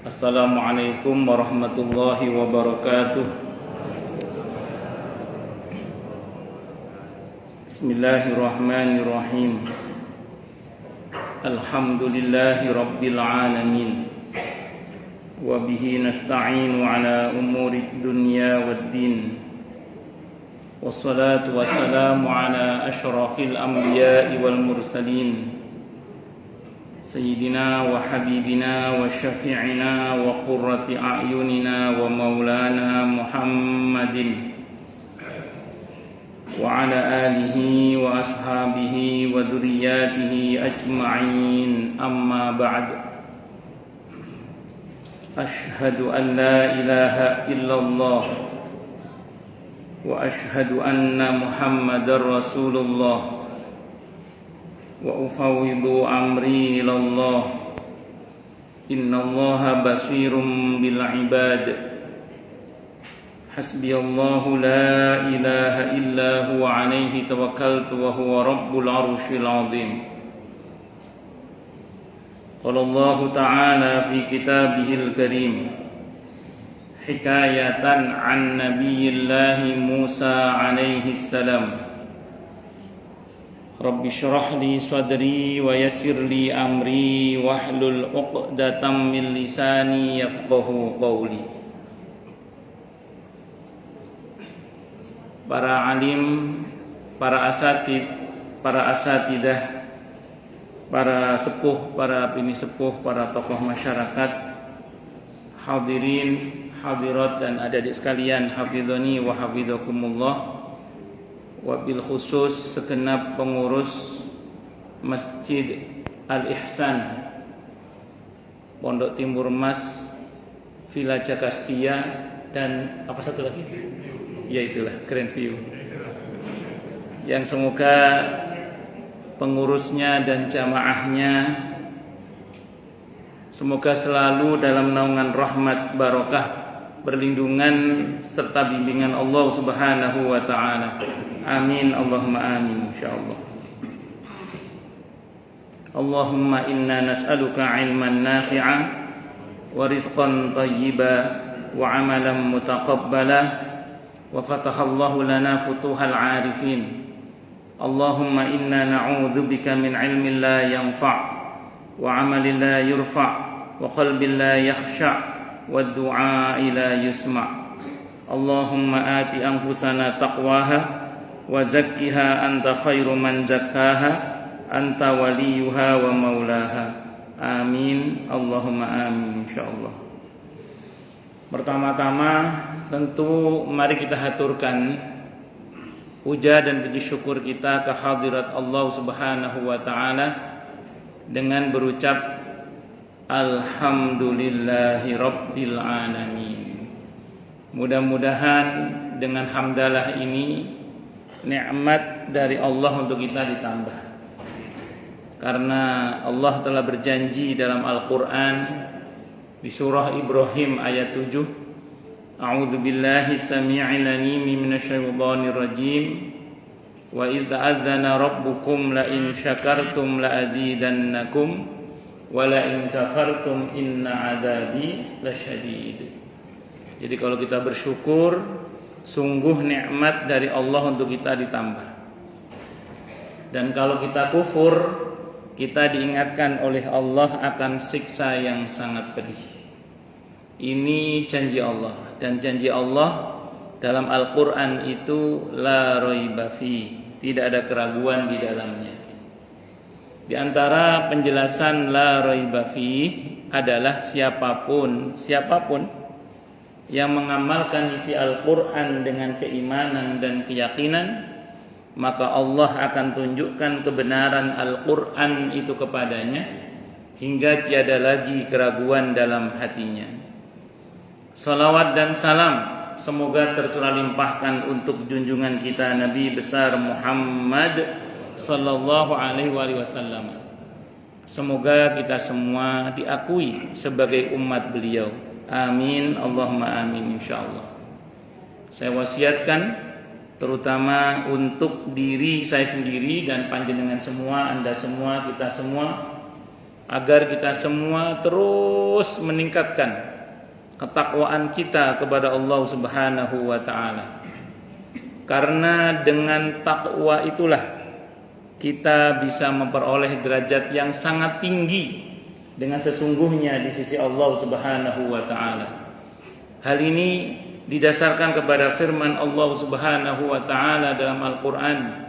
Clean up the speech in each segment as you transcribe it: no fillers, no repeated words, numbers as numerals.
Assalamualaikum warahmatullahi wabarakatuh. Bismillahirrahmanirrahim. Alhamdulillahi rabbil alamin. Wa bihi nasta'inu ala umuri dunya waddin. Wassalatu wassalamu ala asyrafil anbiya'i wal mursalin, Sayyidina wa habibina wa syafi'ina wa qurrati a'yunina wa maulana Muhammadin wa ala alihi wa ashabihi wa dhurriyyatihi ajma'in, amma ba'd. Ashhadu an la ilaha illallah wa ashhadu anna Muhammadar Rasulullah wa ufawwidu amri ilallah. Innallaha basirum bil ibad. Hasbiyallahu la ilaha illa huwa alaihi tawakkaltu wa huwa rabbul arsyil azim. Qala Allah ta'ala fi kitabihil karim hikayatan an nabiyillahi Musa alaihi salam. Rabbi syrah li sadri wa yassir li amri wahlul 'uqdatam min lisani yafqahu qawli. Para alim, para asatid, para asatidah, para sepuh, para bini sepuh, para tokoh masyarakat, hadirin, hadirat dan adik-adik sekalian, hafizani wa hafizakumullah. Wabil khusus segenap pengurus Masjid Al-Ihsan Pondok Timur Mas, Villa Jakastia, dan apa satu lagi? Ya itulah Grandview. Yang semoga pengurusnya dan jamaahnya semoga selalu dalam naungan rahmat barokah, berlindungan serta bimbingan Allah Subhanahu wa taala. Amin, Allahumma amin, insyaallah. Allahumma inna nas'aluka ilman nafi'a wa rizqan thayyiba wa amalan mutaqabbala wa fatahallahu lana futuhal 'arifin. Allahumma inna na'udzubika min ilmin la yanfa' wa 'amalin la yurfa' wa qalbin la yakhsha' wa du'a la yusma'. Allahumma ati anfusana taqwaha wa zakkiha anta khairu man zakkaha anta waliyuha wa maulaha. Amin, Allahumma amin, insyaallah. Pertama-tama tentu mari kita haturkan puja dan puji syukur kita ke hadirat Allah Subhanahu wa taala dengan berucap alhamdulillahi rabbil alamin. Mudah-mudahan dengan hamdalah ini nikmat dari Allah untuk kita ditambah. Karena Allah telah berjanji dalam Al-Qur'an di surah Ibrahim ayat 7, A'udzu billahi samii'il 'aliim minasyaitonir rajiim. Wa idz adzana rabbukum la in syakartum la azidannakum wa la in kafartum inna 'adzabi lasyadid. Jadi kalau kita bersyukur, sungguh nikmat dari Allah untuk kita ditambah. Dan kalau kita kufur, kita diingatkan oleh Allah akan siksa yang sangat pedih. Ini janji Allah, dan janji Allah dalam Al-Qur'an itu la raiba fi, tidak ada keraguan di dalamnya. Di antara penjelasan la raiba fi adalah siapapun yang mengamalkan isi Al-Qur'an dengan keimanan dan keyakinan, maka Allah akan tunjukkan kebenaran Al-Qur'an itu kepadanya hingga tiada lagi keraguan dalam hatinya. Salawat dan salam semoga tercurah limpahkan untuk junjungan kita Nabi besar Muhammad sallallahu alaihi wasallam. Semoga kita semua diakui sebagai umat beliau. Amin, Allahumma amin, insyaallah. Saya wasiatkan terutama untuk diri saya sendiri dan panjenengan semua, Anda semua, kita semua, agar kita semua terus meningkatkan ketakwaan kita kepada Allah Subhanahu wa taala. Karena dengan takwa itulah kita bisa memperoleh derajat yang sangat tinggi dengan sesungguhnya di sisi Allah Subhanahu wa taala. Hal ini didasarkan kepada firman Allah Subhanahu wa taala dalam Al-Qur'an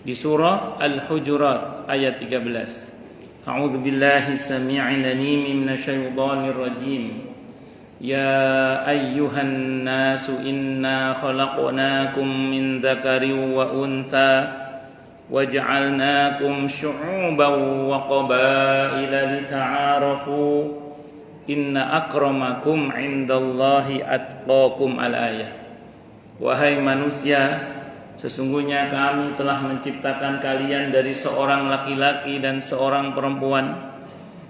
di surah Al-Hujurat ayat 13. A'udzu billahi samii'il 'aliim minasyaitonir rajim. Ya ayyuhan nasu inna khalaqnakum min dzakarin wa untha waj'alnakum syu'uban wa qabaila lita'arafu inna akramakum 'indallahi atqakum al-ayah. Wahai manusia, sesungguhnya kami telah menciptakan kalian dari seorang laki-laki dan seorang perempuan,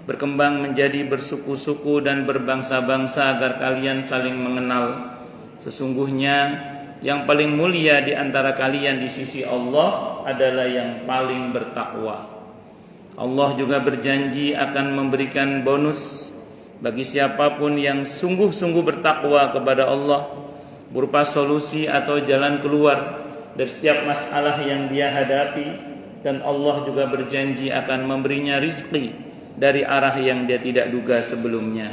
berkembang menjadi bersuku-suku dan berbangsa-bangsa agar kalian saling mengenal. Sesungguhnya yang paling mulia di antara kalian di sisi Allah adalah yang paling bertakwa. Allah juga berjanji akan memberikan bonus bagi siapapun yang sungguh-sungguh bertakwa kepada Allah, berupa solusi atau jalan keluar dari setiap masalah yang dia hadapi, dan Allah juga berjanji akan memberinya rizki dari arah yang dia tidak duga sebelumnya.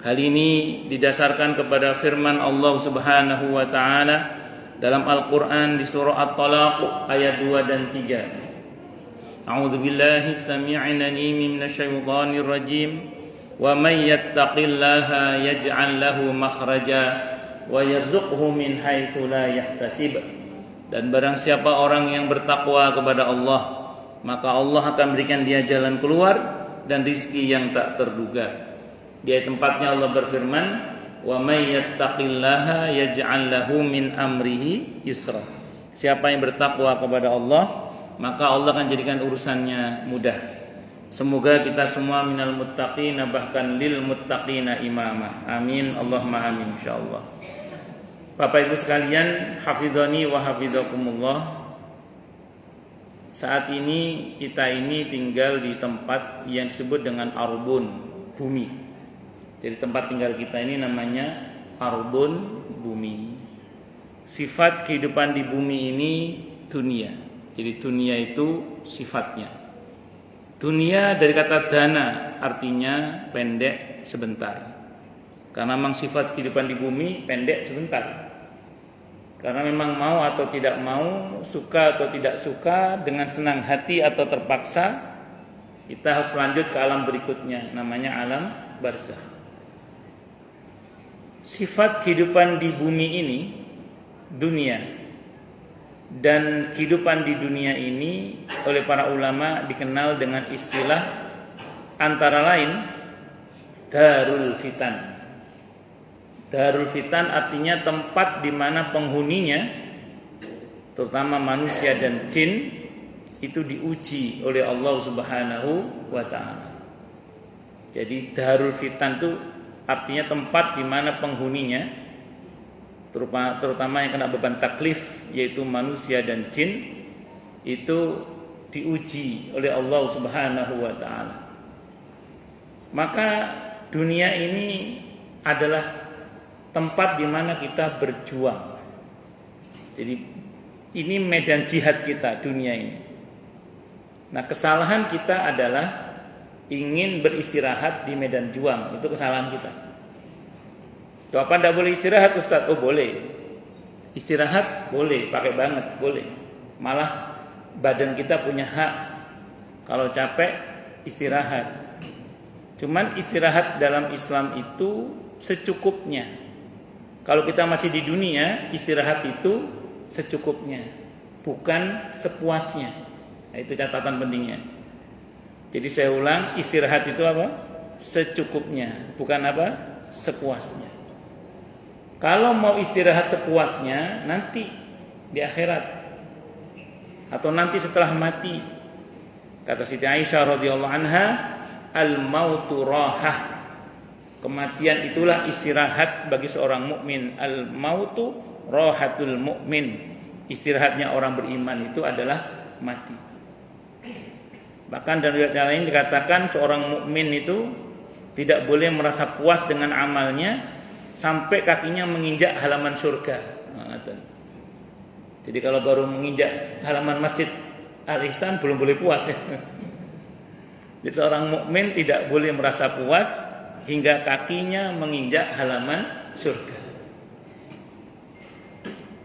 Hal ini didasarkan kepada firman Allah Subhanahu wa taala dalam Al-Qur'an di surah At-Talaq ayat 2 dan 3. A'udzu billahi samii'il 'aliim minasyaitonir rajim. Wa may yattaqillaha yaj'al lahu makhraja wa yarzuqhu min haitsu la yahtasib. Dan barang siapa orang yang bertakwa kepada Allah, maka Allah akan berikan dia jalan keluar dan rizki yang tak terduga. Di ayat tempatnya Allah berfirman, wa may yattaqillaha yaj'al lahu min amrihi yusra. Siapa yang bertakwa kepada Allah, maka Allah akan jadikan urusannya mudah. Semoga kita semua minal muttaqina, bahkan lil muttaqina imama. Amin, Allahumma amin insyaallah. Bapak Ibu sekalian, hafizani wa hafizakumullah. Saat ini kita ini tinggal di tempat yang disebut dengan ardun, bumi. Jadi tempat tinggal kita ini namanya ardun, bumi. Sifat kehidupan di bumi ini dunia. Jadi dunia itu sifatnya. Dunia dari kata dana, artinya pendek sebentar. Karena memang sifat kehidupan di bumi pendek sebentar. Karena memang mau atau tidak mau, suka atau tidak suka, dengan senang hati atau terpaksa, kita harus lanjut ke alam berikutnya, namanya alam barzakh. Sifat kehidupan di bumi ini, dunia, dan kehidupan di dunia ini oleh para ulama dikenal dengan istilah antara lain darul fitan. Darul fitan artinya tempat di mana penghuninya, terutama manusia dan jin, itu diuji oleh Allah Subhanahu wa taala. Jadi darul fitan itu artinya tempat di mana penghuninya, terutama yang kena beban taklif, yaitu manusia dan jin, itu diuji oleh Allah Subhanahu wa taala. Maka dunia ini adalah tempat di mana kita berjuang. Jadi ini medan jihad kita, dunia ini. Nah, kesalahan kita adalah ingin beristirahat di medan juang. Itu kesalahan kita. Apa tidak boleh istirahat, Ustaz? Oh boleh. Istirahat boleh, pakai banget, boleh. Malah badan kita punya hak. Kalau capek, istirahat. Cuman istirahat dalam Islam itu secukupnya. Kalau kita masih di dunia, istirahat itu secukupnya, bukan sepuasnya. Nah, itu catatan pentingnya. Jadi saya ulang, istirahat itu apa? Secukupnya, bukan apa? Sepuasnya. Kalau mau istirahat sepuasnya, nanti di akhirat atau nanti setelah mati, kata Siti Aisyah radhiyallahu anha, al-mautu rahah. Kematian itulah istirahat bagi seorang mukmin. Al-mautu rahatul mukmin. Istirahatnya orang beriman itu adalah mati. Bahkan dalam riwayat yang lain dikatakan seorang mukmin itu tidak boleh merasa puas dengan amalnya sampai kakinya menginjak halaman surga. Jadi kalau baru menginjak halaman Masjid Al-Ihsan belum boleh puas ya. Jadi seorang mukmin tidak boleh merasa puas hingga kakinya menginjak halaman surga.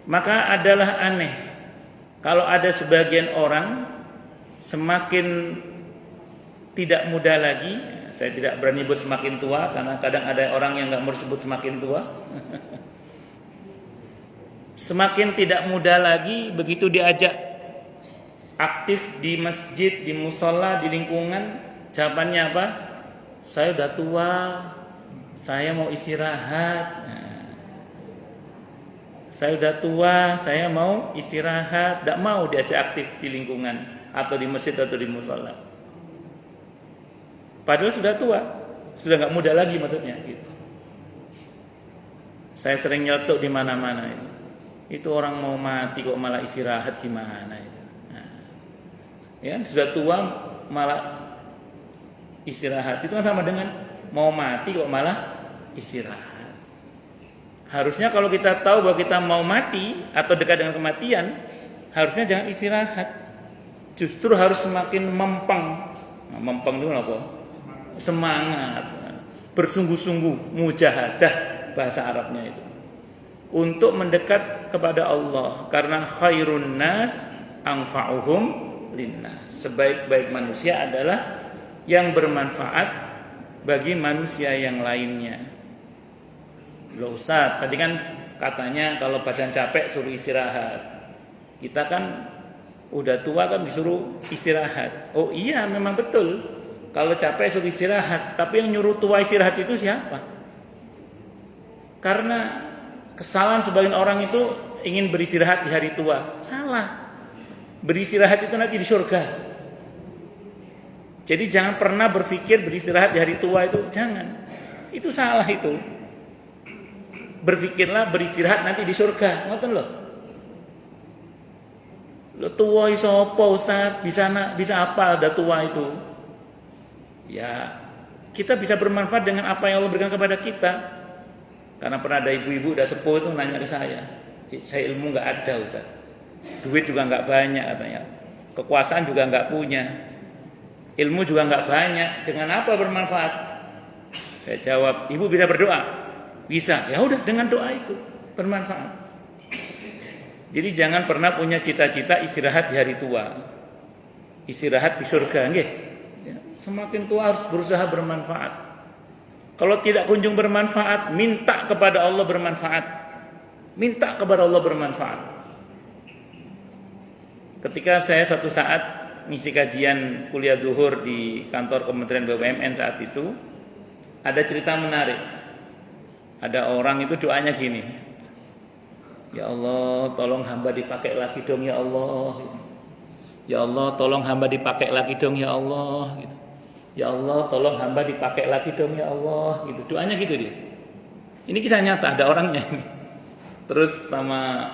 Maka adalah aneh kalau ada sebagian orang semakin tidak muda lagi, saya tidak berani sebut semakin tua karena kadang ada orang yang nggak mau disebut semakin tua. Semakin tidak muda lagi, begitu diajak aktif di masjid, di musola, di lingkungan, jawabannya apa? Saya udah tua, saya mau istirahat. Saya udah tua, saya mau istirahat. Tidak mau diajak aktif di lingkungan atau di masjid atau di musola. Padahal sudah tua, sudah nggak muda lagi maksudnya. Gitu. Saya sering nyeletuk di mana-mana. Itu orang mau mati kok malah istirahat gimana? Itu. Nah, ya sudah tua malah istirahat. Itu kan sama dengan mau mati kok malah istirahat. Harusnya kalau kita tahu bahwa kita mau mati atau dekat dengan kematian, harusnya jangan istirahat. Justru harus semakin mempeng. Nah, mempeng itu apa? Semangat, bersungguh-sungguh, mujahadah bahasa Arabnya itu. Untuk mendekat kepada Allah, karena khairun nas anfa'uhum linnas. Sebaik-baik manusia adalah yang bermanfaat bagi manusia yang lainnya. Loh Ustaz, tadi kan katanya kalau badan capek suruh istirahat. Kita kan udah tua kan disuruh istirahat. Oh iya memang betul. Kalau capek suruh istirahat, tapi yang nyuruh tua istirahat itu siapa? Karena kesalahan sebagian orang itu ingin beristirahat di hari tua. Salah. Beristirahat itu nanti di surga. Jadi jangan pernah berpikir beristirahat di hari tua itu, jangan. Itu salah itu. Berpikirlah beristirahat nanti di surga. Ngoten loh. Lo tua iso apa Ustaz? Bisa apa ada tua itu? Ya, kita bisa bermanfaat dengan apa yang Allah berikan kepada kita. Karena pernah ada ibu-ibu udah sepuh itu nanya ke saya ilmu nggak ada Ustaz, duit juga nggak banyak katanya, kekuasaan juga nggak punya, ilmu juga nggak banyak, dengan apa bermanfaat? Saya jawab, ibu bisa berdoa? Bisa. Ya udah, dengan doa itu bermanfaat. Jadi jangan pernah punya cita-cita istirahat di hari tua, istirahat di surga, nggih. Ya, semakin tua harus berusaha bermanfaat. Kalau tidak kunjung bermanfaat, minta kepada Allah bermanfaat. Minta kepada Allah bermanfaat. Ketika saya suatu saat ngisi kajian kuliah zuhur di kantor Kementerian BUMN saat itu, ada cerita menarik. Ada orang itu doanya gini, ya Allah tolong hamba dipakai lagi dong ya Allah. Ya Allah tolong hamba dipakai lagi dong ya Allah. Ya Allah tolong hamba dipakai lagi dong ya Allah. Gitu. Doanya gitu dia. Ini kisah nyata, ada orangnya. Terus sama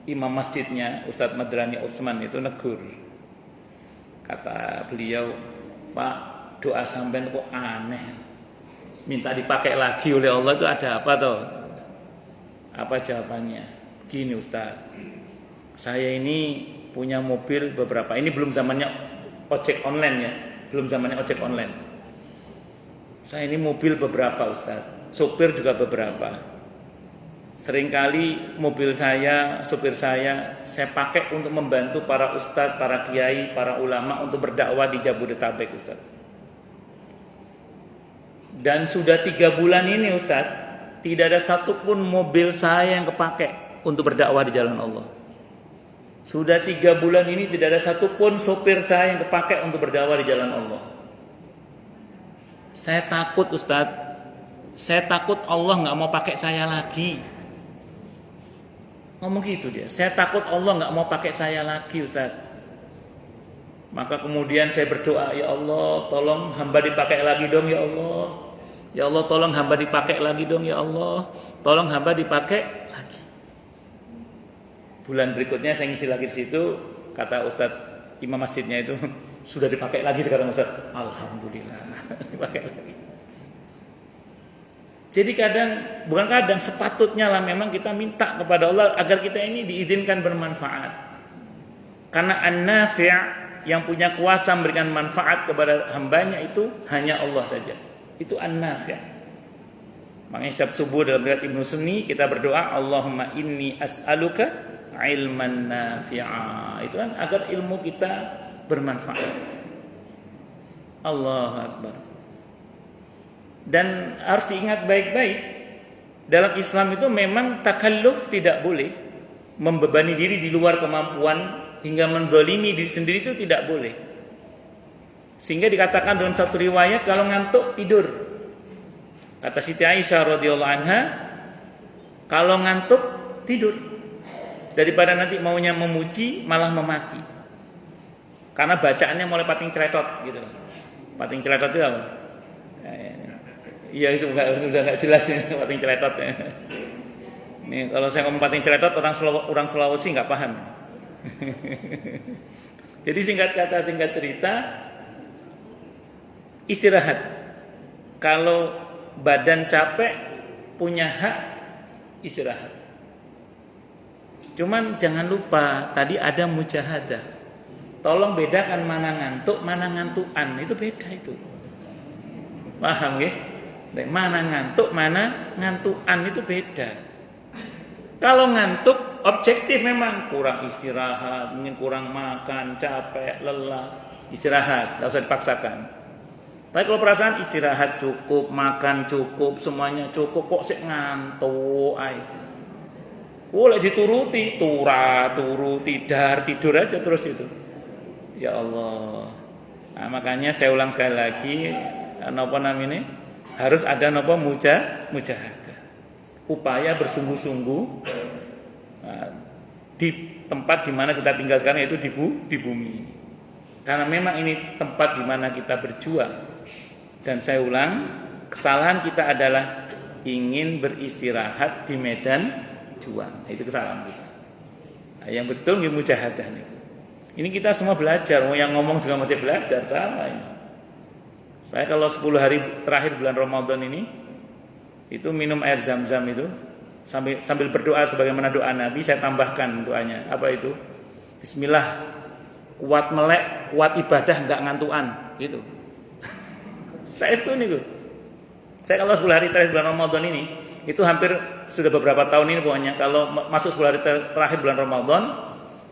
imam masjidnya Ustadz Madrani Utsman itu negur. Kata beliau, Pak, doa sampean kok aneh. Minta dipakai lagi oleh Allah itu ada apa toh? Apa jawabannya? Gini Ustaz, saya ini punya mobil beberapa. Ini belum zamannya ojek online ya, belum zamannya ojek online. Saya ini mobil beberapa Ustaz, sopir juga beberapa. Seringkali mobil saya, sopir saya pakai untuk membantu para ustadz, para kiai, para ulama untuk berdakwah di Jabodetabek Ustaz. Dan sudah 3 bulan ini Ustaz, tidak ada satupun mobil saya yang kepakai untuk berdakwah di jalan Allah. Sudah 3 bulan ini tidak ada satupun sopir saya yang kepakai untuk berdakwah di jalan Allah. Saya takut Ustaz, saya takut Allah gak mau pakai saya lagi. Ngomong gitu dia, saya takut Allah gak mau pakai saya lagi Ustaz. Maka kemudian saya berdoa, ya Allah tolong hamba dipakai lagi dong ya Allah. Ya Allah tolong hamba dipakai lagi dong ya Allah. Tolong hamba dipakai lagi. Bulan berikutnya saya ngisi lagi di situ, kata Ustadz imam masjidnya itu, sudah dipakai lagi sekarang Ustaz. Alhamdulillah dipakai lagi. Jadi bukan kadang, sepatutnya lah memang kita minta kepada Allah agar kita ini diizinkan bermanfaat. Karena an-nafi' yang punya kuasa memberikan manfaat kepada hambanya itu hanya Allah saja. Itu an-nafi'. Makanya setiap subuh dalam riwayat Ibnu Sunni kita berdoa, Allahumma inni as'aluka ilman nafi'a. Itu kan agar ilmu kita bermanfaat. Allahu Akbar. Dan harus diingat baik-baik, dalam Islam itu memang takalluf tidak boleh, membebani diri di luar kemampuan hingga menzalimi diri sendiri itu tidak boleh. Sehingga dikatakan dalam satu riwayat kalau ngantuk tidur. Kata Siti Aisyah radhiyallahu anha, kalau ngantuk tidur daripada nanti maunya memuji malah memaki. Karena bacaannya mulai pating celetot gitu. Pating celetot itu apa? Iya itu udah nggak jelas ini pating celetot ya. Nih kalau saya ngomong pating celetot orang Sulawesi nggak paham. Jadi singkat kata singkat cerita, istirahat. Kalau badan capek punya hak istirahat. Cuman jangan lupa tadi ada mujahadah. Tolong bedakan mana ngantuk, mana ngantuan. Itu beda itu. Paham ya? Mana ngantuk, mana ngantuan itu beda. Kalau ngantuk objektif memang kurang istirahat, mungkin kurang makan, capek, lelah, istirahat, tidak usah dipaksakan. Tapi kalau perasaan istirahat cukup, makan cukup, semuanya cukup, kok sih ngantuk, boleh dituruti, turu, tidur aja terus itu. Ya Allah. Nah, makanya saya ulang sekali lagi, apa namanya? Harus ada napa mujahadah. Upaya bersungguh-sungguh di tempat di mana kita tinggal sekarang yaitu di bumi ini. Karena memang ini tempat di mana kita berjuang. Dan saya ulang, kesalahan kita adalah ingin beristirahat di medan juang. Itu kesalahan kita. Nah, yang betul nggih mujahadah niku. Ini kita semua belajar, yang ngomong juga masih belajar, sama ini. Saya kalau 10 hari terakhir bulan Ramadan ini itu minum air zam-zam itu sambil berdoa sebagaimana doa Nabi, saya tambahkan doanya. Apa itu? Bismillah, kuat melek, kuat ibadah, enggak ngantuan, gitu. Saya itu nih, saya kalau 10 hari terakhir bulan Ramadan ini itu hampir sudah beberapa tahun ini pokoknya kalau masuk 10 hari terakhir bulan Ramadan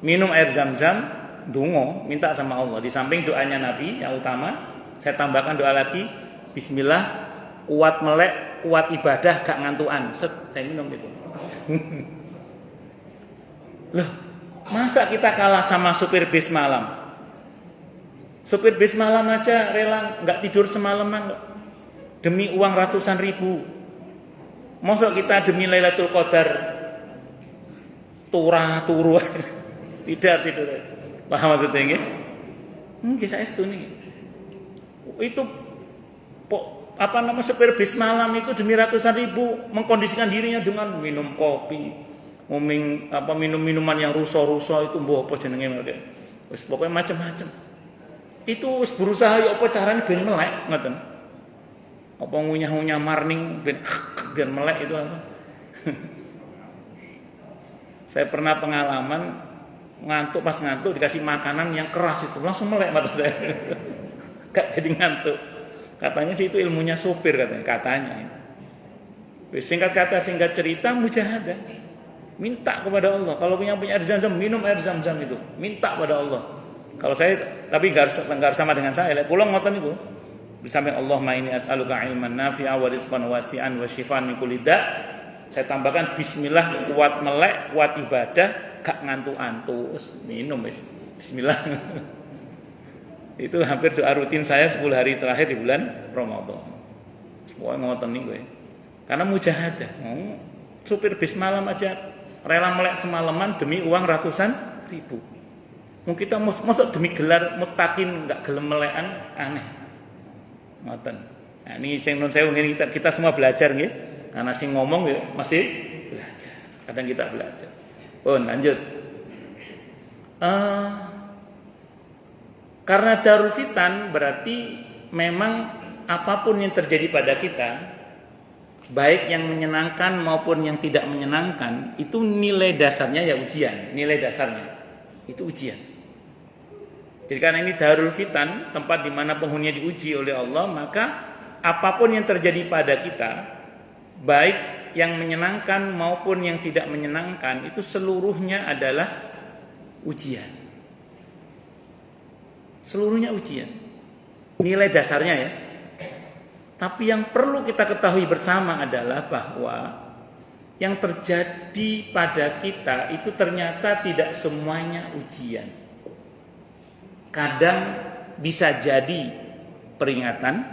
minum air zam-zam, dungo, minta sama Allah. Di samping doanya Nabi yang utama, saya tambahkan doa lagi, Bismillah, kuat melek, kuat ibadah, gak ngantuan. Saya minum gitu. Loh, masa kita kalah sama supir bis malam? Supir bis malam aja rela gak tidur semalaman demi uang ratusan ribu. Masa kita demi Lailatul Qadar turu tidak tidur. Paham maksudnya nggih? Nggih saestu niki. Itu supir bis malam itu demi ratusan ribu mengkondisikan dirinya dengan minum kopi, minum minuman yang ruso-ruso itu mbok apa jenenge mereka. Wis pokoke macam-macam. Itu wis berusaha ya apa carane ben melek ngoten. Apa ngunyah-ngunyah marning ben melek itu apa. Saya pernah pengalaman pas ngantuk dikasih makanan yang keras itu langsung melek mata saya. Gak jadi ngantuk. Katanya sih itu ilmunya sopir katanya. Singkat kata singkat cerita mujahadah. Minta kepada Allah. Kalau punya air zam-zam, minum air zam-zam itu. Minta pada Allah. Kalau saya tapi enggak sama dengan saya. Lek kula ngoten niku. Di samping Allahumma inni as'aluka ilman nafi'a wa rizqan wasi'an wa syifaan min kulli da'. Saya tambahkan bismillah, kuat melek, kuat ibadah, gak ngantuan. Terus minum wis. Bismillah. Itu hampir doa rutin saya 10 hari terakhir di bulan Ramadan. Semua ngoten niku ya. Karena mujahadah. Supir bis malam aja rela melek semalaman demi uang ratusan ribu. Mungkin kita masuk demi gelar mutakin enggak gelem melekan aneh. Ngoten. Nah, ini sing nun sewu kita semua belajar nggih. Karena sing ngomong ya masih belajar. Kadang kita belajar. Lanjut. Karena darul fitan berarti memang apapun yang terjadi pada kita, baik yang menyenangkan maupun yang tidak menyenangkan, itu nilai dasarnya ya ujian. Nilai dasarnya itu ujian. Jadi karena ini darul fitan, tempat di mana penghuninya diuji oleh Allah, maka apapun yang terjadi pada kita, baik yang menyenangkan maupun yang tidak menyenangkan, itu seluruhnya adalah ujian. Seluruhnya ujian. Nilai dasarnya ya. Tapi yang perlu kita ketahui bersama adalah bahwa yang terjadi pada kita itu ternyata tidak semuanya ujian. Kadang bisa jadi peringatan,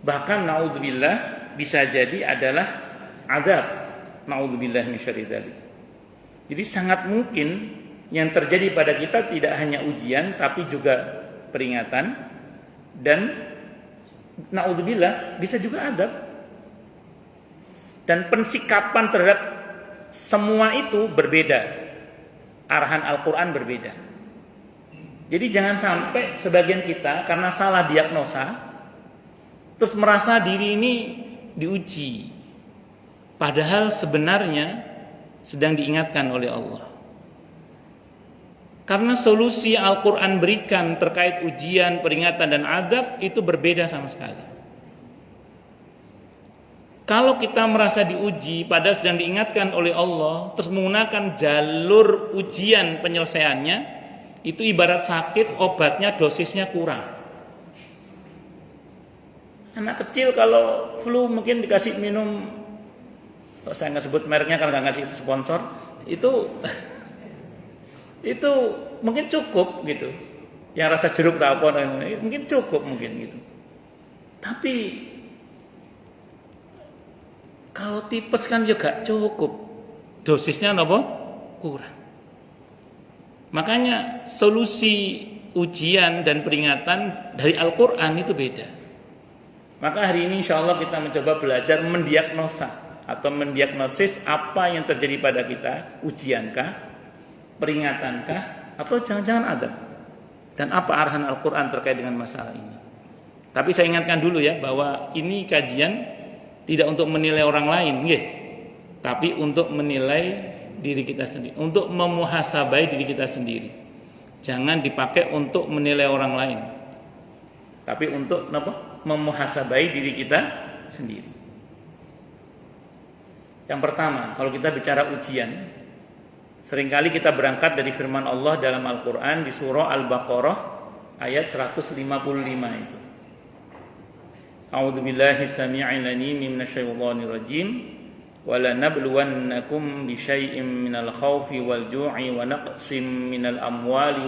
bahkan naudzubillah bisa jadi adalah azab. Naudzubillah min syarri dzalik. Jadi sangat mungkin yang terjadi pada kita tidak hanya ujian tapi juga peringatan, dan naudzubillah bisa juga azab. Dan pensikapan terhadap semua itu berbeda. Arahan Al-Quran berbeda. Jadi jangan sampai sebagian kita karena salah diagnosa terus merasa diri ini diuji, padahal sebenarnya sedang diingatkan oleh Allah. Karena solusi Al-Quran berikan terkait ujian, peringatan, dan adab itu berbeda sama sekali. Kalau kita merasa diuji padahal sedang diingatkan oleh Allah, terus menggunakan jalur ujian penyelesaiannya, itu ibarat sakit, obatnya dosisnya kurang. Anak kecil kalau flu mungkin dikasih minum, saya nggak sebut mereknya karena nggak ngasih sponsor, itu mungkin cukup gitu. Yang rasa jeruk tak apa, mungkin cukup mungkin gitu. Tapi kalau tipes kan juga cukup, dosisnya apa? Kurang. Makanya solusi ujian dan peringatan dari Al-Quran itu beda. Maka hari ini insya Allah kita mencoba belajar mendiagnosa atau mendiagnosis apa yang terjadi pada kita, ujiankah, peringatankah, atau jangan-jangan adab, dan apa arahan Al-Quran terkait dengan masalah ini. Tapi saya ingatkan dulu ya, bahwa ini kajian tidak untuk menilai orang lain, tapi untuk menilai diri kita sendiri, untuk memuhasabai diri kita sendiri. Jangan dipakai untuk menilai orang lain, tapi untuk memuhasabai diri kita sendiri. Yang pertama, kalau kita bicara ujian, seringkali kita berangkat dari firman Allah dalam Al-Quran di surah Al-Baqarah ayat 155 itu. A'udzubillahi samii'il 'aliim minasyaitonir rajim. Wala nabluwannakum bisyai'im minal khaufi wal ju'i wa naqsim minal amwali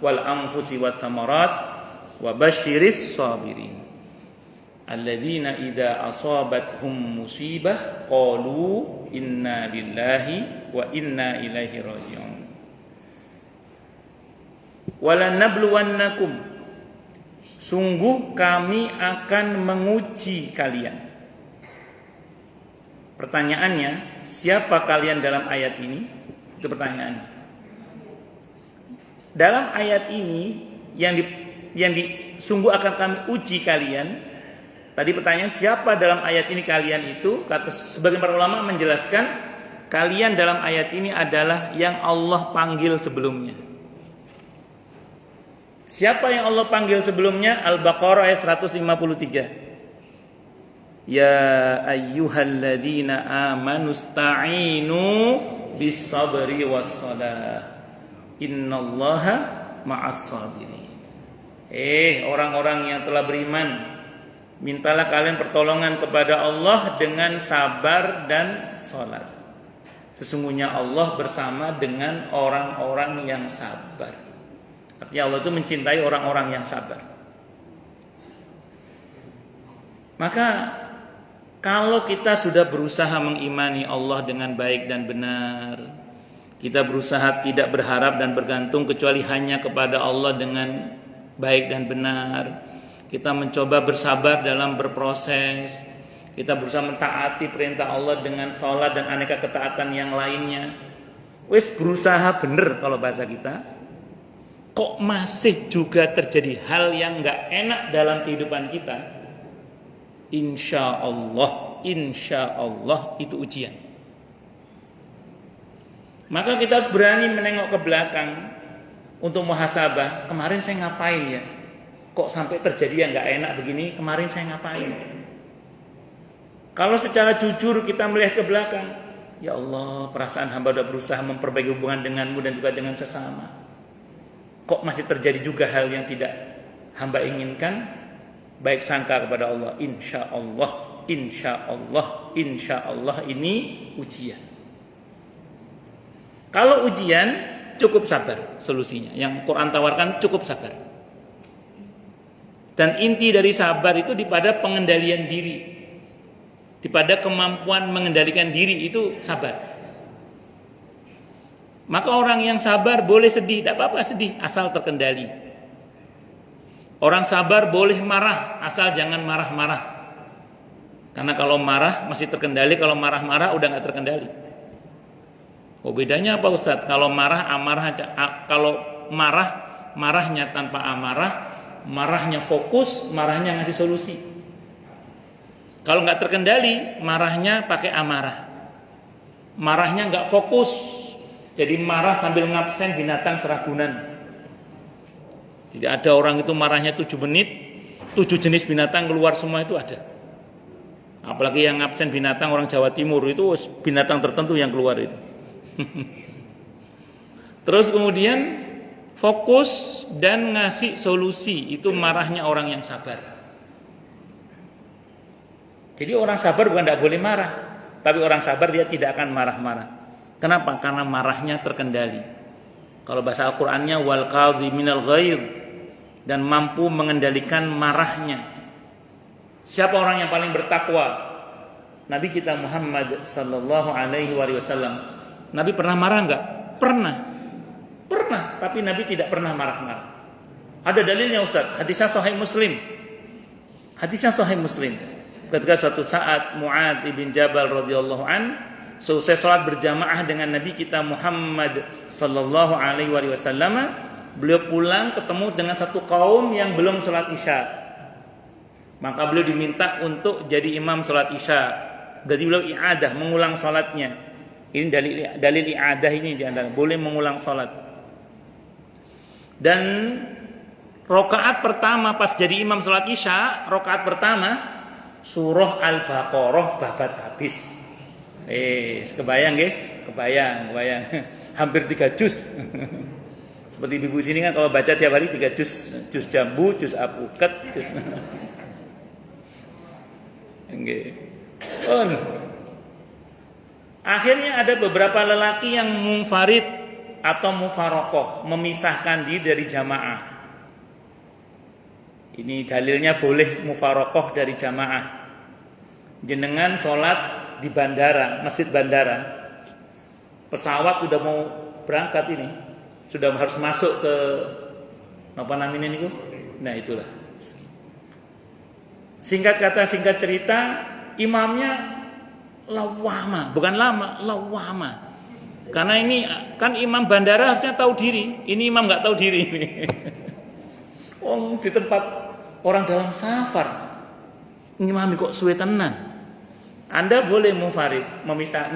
wal anfusi was samarat wa basyiris sabirin. Alladzina idza asabathum musibah qalu inna lillahi wa inna ilaihi raji'un. Wala nabluwannakum, sungguh kami akan menguji kalian. Pertanyaannya, siapa kalian dalam ayat ini? Itu pertanyaannya. Dalam ayat ini yang sungguh akan kami uji kalian. Tadi pertanyaan, siapa dalam ayat ini kalian itu? Kata sebagian para ulama menjelaskan, kalian dalam ayat ini adalah yang Allah panggil sebelumnya. Siapa yang Allah panggil sebelumnya? Al-Baqarah ayat 153. Ya ayyuhalladzina amanu sta'inu bis-sabri was-salah. Innallaha ma'as sabirin. Orang-orang yang telah beriman, mintalah kalian pertolongan kepada Allah dengan sabar dan salat. Sesungguhnya Allah bersama dengan orang-orang yang sabar. Artinya Allah itu mencintai orang-orang yang sabar. Maka kalau kita sudah berusaha mengimani Allah dengan baik dan benar, kita berusaha tidak berharap dan bergantung kecuali hanya kepada Allah dengan baik dan benar, kita mencoba bersabar dalam berproses, kita berusaha mentaati perintah Allah dengan salat dan aneka ketaatan yang lainnya. Wis berusaha bener kalau bahasa kita. kok masih juga terjadi hal yang nggak enak dalam kehidupan kita, insya Allah itu ujian. Maka kita harus berani menengok ke belakang untuk muhasabah. Kemarin saya ngapain ya? Kok sampai terjadi yang nggak enak begini? Kemarin saya ngapain? Kalau secara jujur kita melihat ke belakang, ya Allah, perasaan hamba sudah berusaha memperbaiki hubungan denganmu dan juga dengan sesama. Kok masih terjadi juga hal yang tidak hamba inginkan? Baik sangka kepada Allah. Insya Allah ini ujian. Kalau ujian, cukup sabar solusinya. Yang Quran tawarkan cukup sabar. Dan inti dari sabar itu pada pengendalian diri. Pada kemampuan mengendalikan diri itu sabar. Maka orang yang sabar boleh sedih, tidak apa-apa sedih, asal terkendali. Orang sabar boleh marah, asal jangan marah-marah. Karena kalau marah masih terkendali, kalau marah-marah udah nggak terkendali. Oh, bedanya apa Ustadz? Kalau marah, marahnya tanpa amarah, marahnya fokus, marahnya ngasih solusi. Kalau nggak terkendali, marahnya pakai amarah, marahnya nggak fokus, jadi marah sambil ngabsen binatang seragunan. Jadi ada orang itu marahnya 7 menit, 7 jenis binatang keluar semua itu ada. Apalagi yang ngabsen binatang orang Jawa Timur itu binatang tertentu yang keluar itu. Terus kemudian fokus dan ngasih solusi, itu marahnya orang yang sabar. Jadi orang sabar bukan tidak boleh marah, tapi orang sabar dia tidak akan marah-marah. Kenapa? Karena marahnya terkendali. Kalau bahasa Al-Qur'annya wal qadziminal ghaidh, dan mampu mengendalikan marahnya. Siapa orang yang paling bertakwa? Nabi kita Muhammad sallallahu alaihi wasallam. Nabi pernah marah enggak? Pernah, tapi Nabi tidak pernah marah-marah. Ada dalilnya Ustaz, hadisnya Sahih Muslim. Ketika suatu saat Mu'adz bin Jabal radhiyallahu an selesai salat berjamaah dengan Nabi kita Muhammad sallallahu alaihi wasallam, beliau pulang ketemu dengan satu kaum yang belum salat Isya. Maka beliau diminta untuk jadi imam salat Isya. Jadi beliau i'adah, mengulang salatnya. Ini dalil i'adah ini diantara boleh mengulang salat. Dan rakaat pertama pas jadi imam salat Isya, rakaat pertama surah Al-Baqarah babat habis. Kebayang nggih? Kebayang. Hampir 3 juz. Seperti ibu sini kan kalau baca tiap hari 3 juz, juz jambu, juz apukat, juz. Nggih. Akhirnya ada beberapa lelaki yang munfarid atau mufarokoh, memisahkan diri dari jamaah. Ini dalilnya boleh mufarokoh dari jamaah. Jenengan sholat di bandara, masjid bandara, pesawat udah mau berangkat ini, sudah harus masuk ke apa namanya ini? Nah itulah. Singkat kata, singkat cerita, imamnya lawama, bukan lama, lawama. Karena ini kan imam bandara harusnya tahu diri, ini imam nggak tahu diri. Di tempat orang dalam safar, imam kok suwe tenan. Anda boleh munfarid,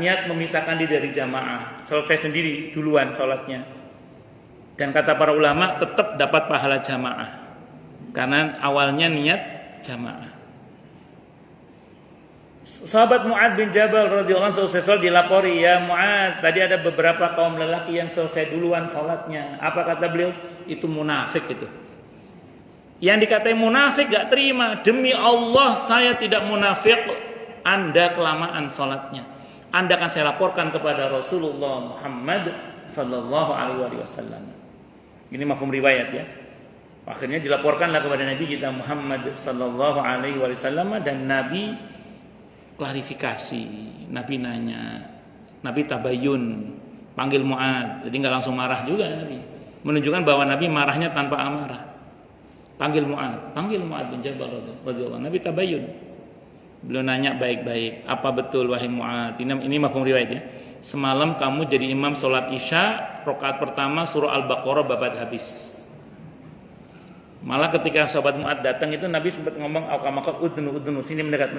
niat memisahkan diri dari jamaah, selesai sendiri duluan sholatnya. Dan kata para ulama tetap dapat pahala jamaah, karena awalnya niat jamaah. Sahabat Mu'adz bin Jabal radhiyallahu anhu selesai salat dilapori, ya Mu'adz, tadi ada beberapa kaum lelaki yang selesai duluan salatnya. Apa kata beliau? Itu munafik itu. Yang dikatai munafik gak terima. Demi Allah saya tidak munafik. Anda kelamaan salatnya. Anda akan saya laporkan kepada Rasulullah Muhammad sallallahu alaihi wasallam. Ini mafhum riwayat ya. Akhirnya dilaporkanlah kepada Nabi kita Muhammad sallallahu alaihi wasallam, dan Nabi klarifikasi, Nabi nanya, Nabi tabayun, panggil Mu'adz, jadi nggak langsung marah juga Nabi, menunjukkan bahwa Nabi marahnya tanpa amarah. Panggil Mu'adz bin Jabal radhiyallahu anhu, Nabi tabayun, beliau nanya baik-baik, apa betul wahai Mu'adz, ini mafhum riwayat ya, semalam kamu jadi imam sholat Isya, rakaat pertama surah Al-Baqarah babat habis. Malah ketika sahabat Mu'ad datang itu Nabi sempat ngomong aukamaka udnu sini mendekat.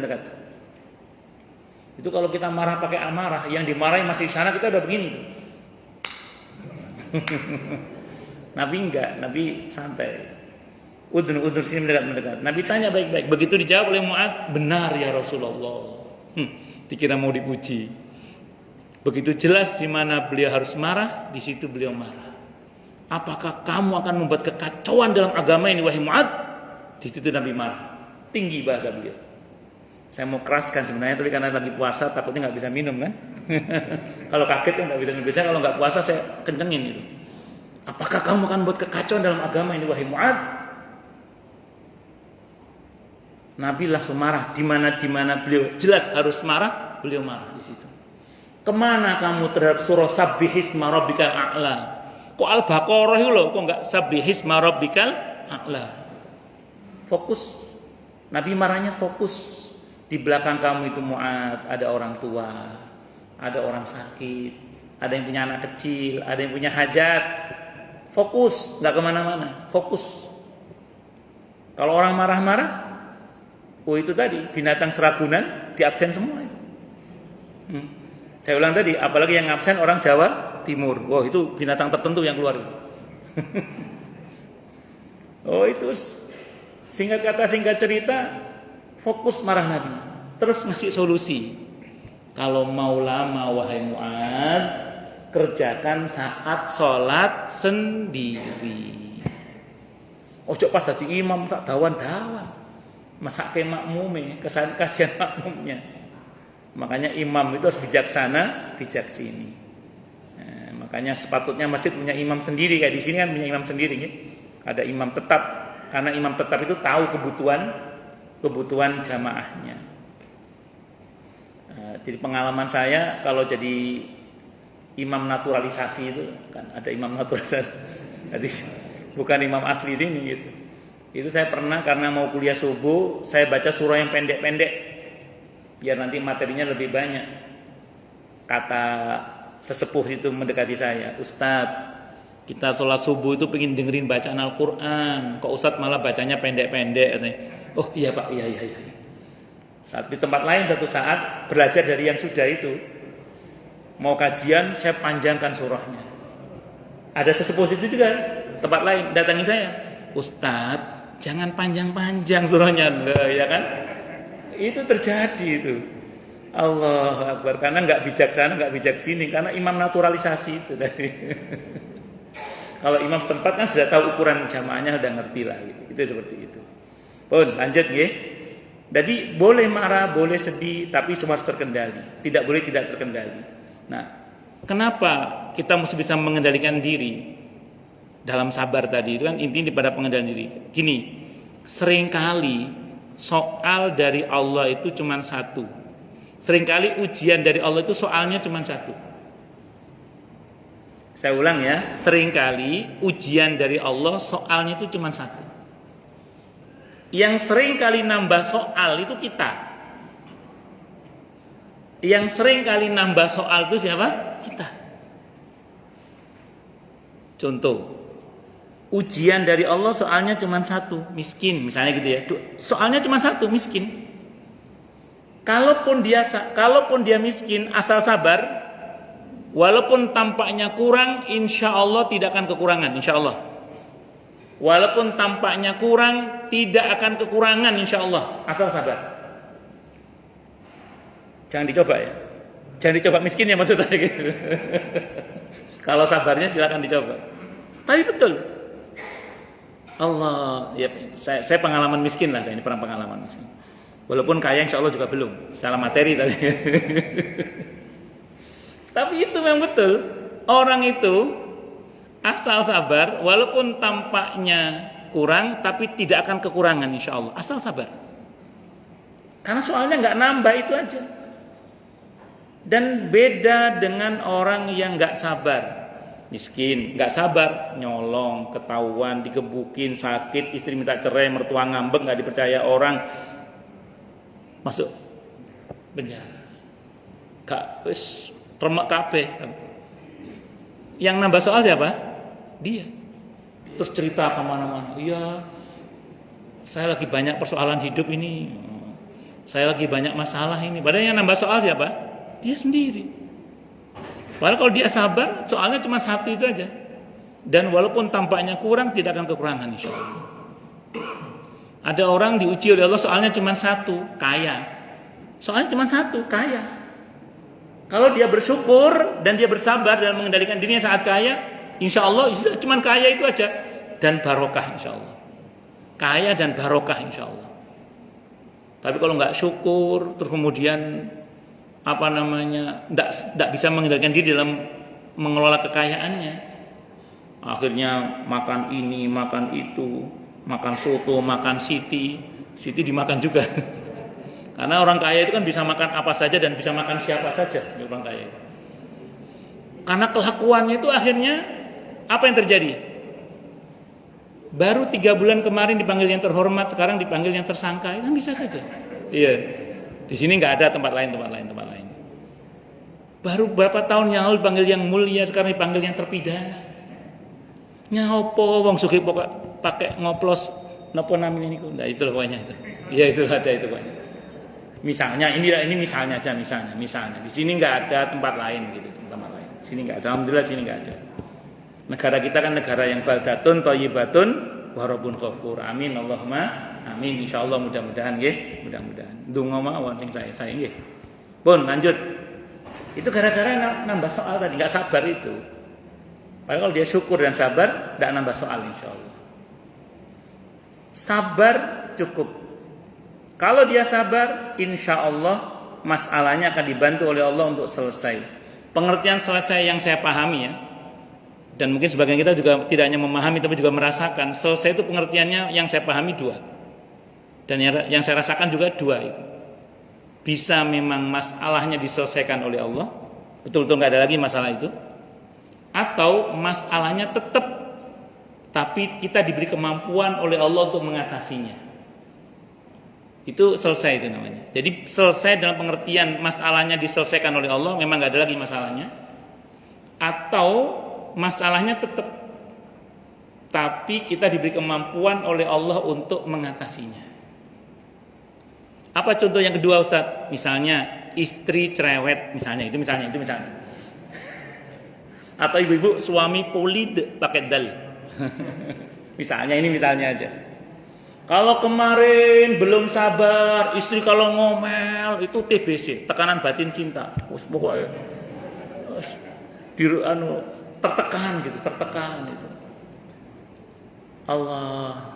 Itu kalau kita marah pakai amarah, yang dimarahi masih di sana, kita udah begini tuh. Nabi enggak, Nabi santai. Udnu sini mendekat. Nabi tanya baik-baik. Begitu dijawab oleh Mu'ad, benar ya Rasulullah. Dikira mau dipuji. Begitu jelas di mana beliau harus marah, di situ beliau marah. Apakah kamu akan membuat kekacauan dalam agama ini wahai Mu'ad? Di situ Nabi marah. Tinggi bahasa beliau. Saya mau keraskan sebenarnya, tapi karena lagi puasa takutnya nggak bisa minum kan. Kalau kaget kan nggak bisa minum. Biasanya kalau nggak puasa saya kencengin itu. Apakah kamu akan membuat kekacauan dalam agama ini wahai Mu'ad? Nabi langsung marah. Di mana beliau jelas harus marah, beliau marah di situ. Kemana kamu terhadap surah Sabbihisma Rabbikal A'la? Kok Al-Baqarah itu loh, kok enggak Sabbihisma Rabbikal A'la? Fokus. Nabi marahnya fokus. Di belakang kamu itu Mu'ad, ada orang tua, ada orang sakit, ada yang punya anak kecil, ada yang punya hajat. Fokus, enggak kemana-mana. Fokus. Kalau orang marah-marah, itu tadi binatang seragunan diabsen semua itu. Saya ulang tadi, apalagi yang absen orang Jawa Timur. Wah, itu binatang tertentu yang keluar itu. Itu singkat kata singkat cerita, fokus marah Nabi. Terus ngasih solusi. Kalau mau lama wahai Mu'ad, kerjakan saat sholat sendiri. Ojo pas tadi imam sak dawan-dawan. Masake makmume, kasihan makmumnya. Makanya imam itu harus bijaksana, bijaksini. Nah, makanya sepatutnya masjid punya imam sendiri, kayak di sini kan punya imam sendiri ya. Ada imam tetap, karena imam tetap itu tahu kebutuhan jamaahnya. Jadi pengalaman saya kalau jadi imam naturalisasi itu kan ada imam naturalisasi. Jadi bukan imam asli sini gitu. Itu saya pernah karena mau kuliah subuh, saya baca surah yang pendek-pendek biar nanti materinya lebih banyak. Kata sesepuh itu mendekati saya, Ustadz, kita sholat subuh itu pengen dengerin bacaan Al-Quran, kok Ustadz malah bacanya pendek-pendek? Oh iya Pak, iya. Saat di tempat lain satu saat belajar dari yang sudah itu, mau kajian saya panjangkan surahnya. Ada sesepuh itu juga tempat lain datangi saya, Ustadz jangan panjang-panjang surahnya, ya kan? Itu terjadi itu. Allah Akbar, karena nggak bijaksana, nggak bijaksini, karena imam naturalisasi itu tadi. Kalau imam setempat kan sudah tahu ukuran jamaahnya, udah ngerti lah gitu. Itu seperti itu. Lanjut ya. Jadi boleh marah, boleh sedih, tapi semua harus terkendali. Tidak boleh tidak terkendali. Nah, kenapa kita mesti bisa mengendalikan diri dalam sabar tadi? Itu kan intinya pada pengendalian diri. Gini, seringkali soal dari Allah itu cuma satu. Seringkali ujian dari Allah itu soalnya cuma satu. Saya ulang ya, seringkali ujian dari Allah soalnya itu cuma satu. Yang seringkali nambah soal itu kita. Yang seringkali nambah soal itu siapa? Kita. Contoh, ujian dari Allah soalnya cuma satu, miskin misalnya gitu ya. Soalnya cuma satu, miskin. Kalaupun dia miskin, asal sabar. Walaupun tampaknya kurang, insya Allah tidak akan kekurangan, insya Allah. Walaupun tampaknya kurang, tidak akan kekurangan, insya Allah. Asal sabar. Jangan dicoba ya. Jangan dicoba miskin ya maksud saya gitu. Kalau sabarnya silakan dicoba. Tapi betul. Allah, ya saya pengalaman miskin lah, saya ini pernah pengalaman miskin. Walaupun kaya insya Allah juga belum, secara materi tadi. Tapi itu memang betul. Orang itu asal sabar, walaupun tampaknya kurang, tapi tidak akan kekurangan insya Allah. Asal sabar. Karena soalnya nggak nambah itu aja. Dan beda dengan orang yang nggak sabar. Miskin, nggak sabar, nyolong, ketahuan, digebukin, sakit, istri minta cerai, mertua ngambek, nggak dipercaya orang, masuk penjara. Kak, wis remek kabeh. Yang nambah soal siapa? Dia. Terus cerita kemana-mana. Iya, Saya lagi banyak persoalan hidup ini. Saya lagi banyak masalah ini. Padahal yang nambah soal siapa? Dia sendiri. Padahal kalau dia sabar, soalnya cuma satu itu aja. Dan walaupun tampaknya kurang, tidak akan kekurangan insya Allah. Ada orang diuji oleh Allah soalnya cuma satu, kaya. Soalnya cuma satu, kaya. Kalau dia bersyukur dan dia bersabar dalam mengendalikan dirinya saat kaya, insya Allah cuma kaya itu aja. Dan barokah insya Allah. Kaya dan barokah insya Allah. Tapi kalau nggak syukur, terus kemudian nggak bisa mengendalikan diri dalam mengelola kekayaannya, akhirnya makan ini, makan itu, makan soto, makan siti dimakan juga. Karena orang kaya itu kan bisa makan apa saja dan bisa makan siapa saja, orang kaya. Karena kelakuannya itu akhirnya apa yang terjadi? Baru 3 bulan kemarin dipanggil yang terhormat, sekarang dipanggil yang tersangka, kan bisa saja. Iya. Di sini nggak ada tempat lain. Baru berapa tahun yang lalu dipanggil yang mulia, sekarang dipanggil yang terpidana. Nyaopo wong sugih pokok pakai ngoplos napa namanya niku. Nah itu pokoknya itu. Iya itu ada itu pokoknya. Misalnya ini misalnya aja misalnya. Di sini nggak ada tempat lain gitu, tempat lain. Sini nggak ada. Alhamdulillah sini nggak ada. Negara kita kan negara yang baldatun thayyibatun wa rabbun ghafur. Amin Allahumma amin. Insyaallah mudah-mudahan nggih, mudah-mudahan. Ndonga mawon sing saya nggih. Pun lanjut. Itu gara-gara nambah soal tadi, enggak sabar itu. Padahal kalau dia syukur dan sabar, enggak nambah soal insyaallah. Sabar cukup. Kalau dia sabar, insyaallah masalahnya akan dibantu oleh Allah untuk selesai. Pengertian selesai yang saya pahami ya. Dan mungkin sebagian kita juga tidak hanya memahami tapi juga merasakan. Selesai itu pengertiannya yang saya pahami 2. Dan yang saya rasakan juga 2 itu. Bisa memang masalahnya diselesaikan oleh Allah, betul-betul nggak ada lagi masalah itu. Atau masalahnya tetap, tapi kita diberi kemampuan oleh Allah untuk mengatasinya. Itu selesai itu namanya. Jadi selesai dalam pengertian masalahnya diselesaikan oleh Allah, memang nggak ada lagi masalahnya. Atau masalahnya tetap, tapi kita diberi kemampuan oleh Allah untuk mengatasinya. Apa contoh yang kedua Ustaz? Misalnya istri cerewet, misalnya. Atau ibu-ibu suami polid pakai dal. misalnya aja. Kalau kemarin belum sabar, istri kalau ngomel itu TBC, tekanan batin cinta. Pokoknya tertekan gitu. Allah.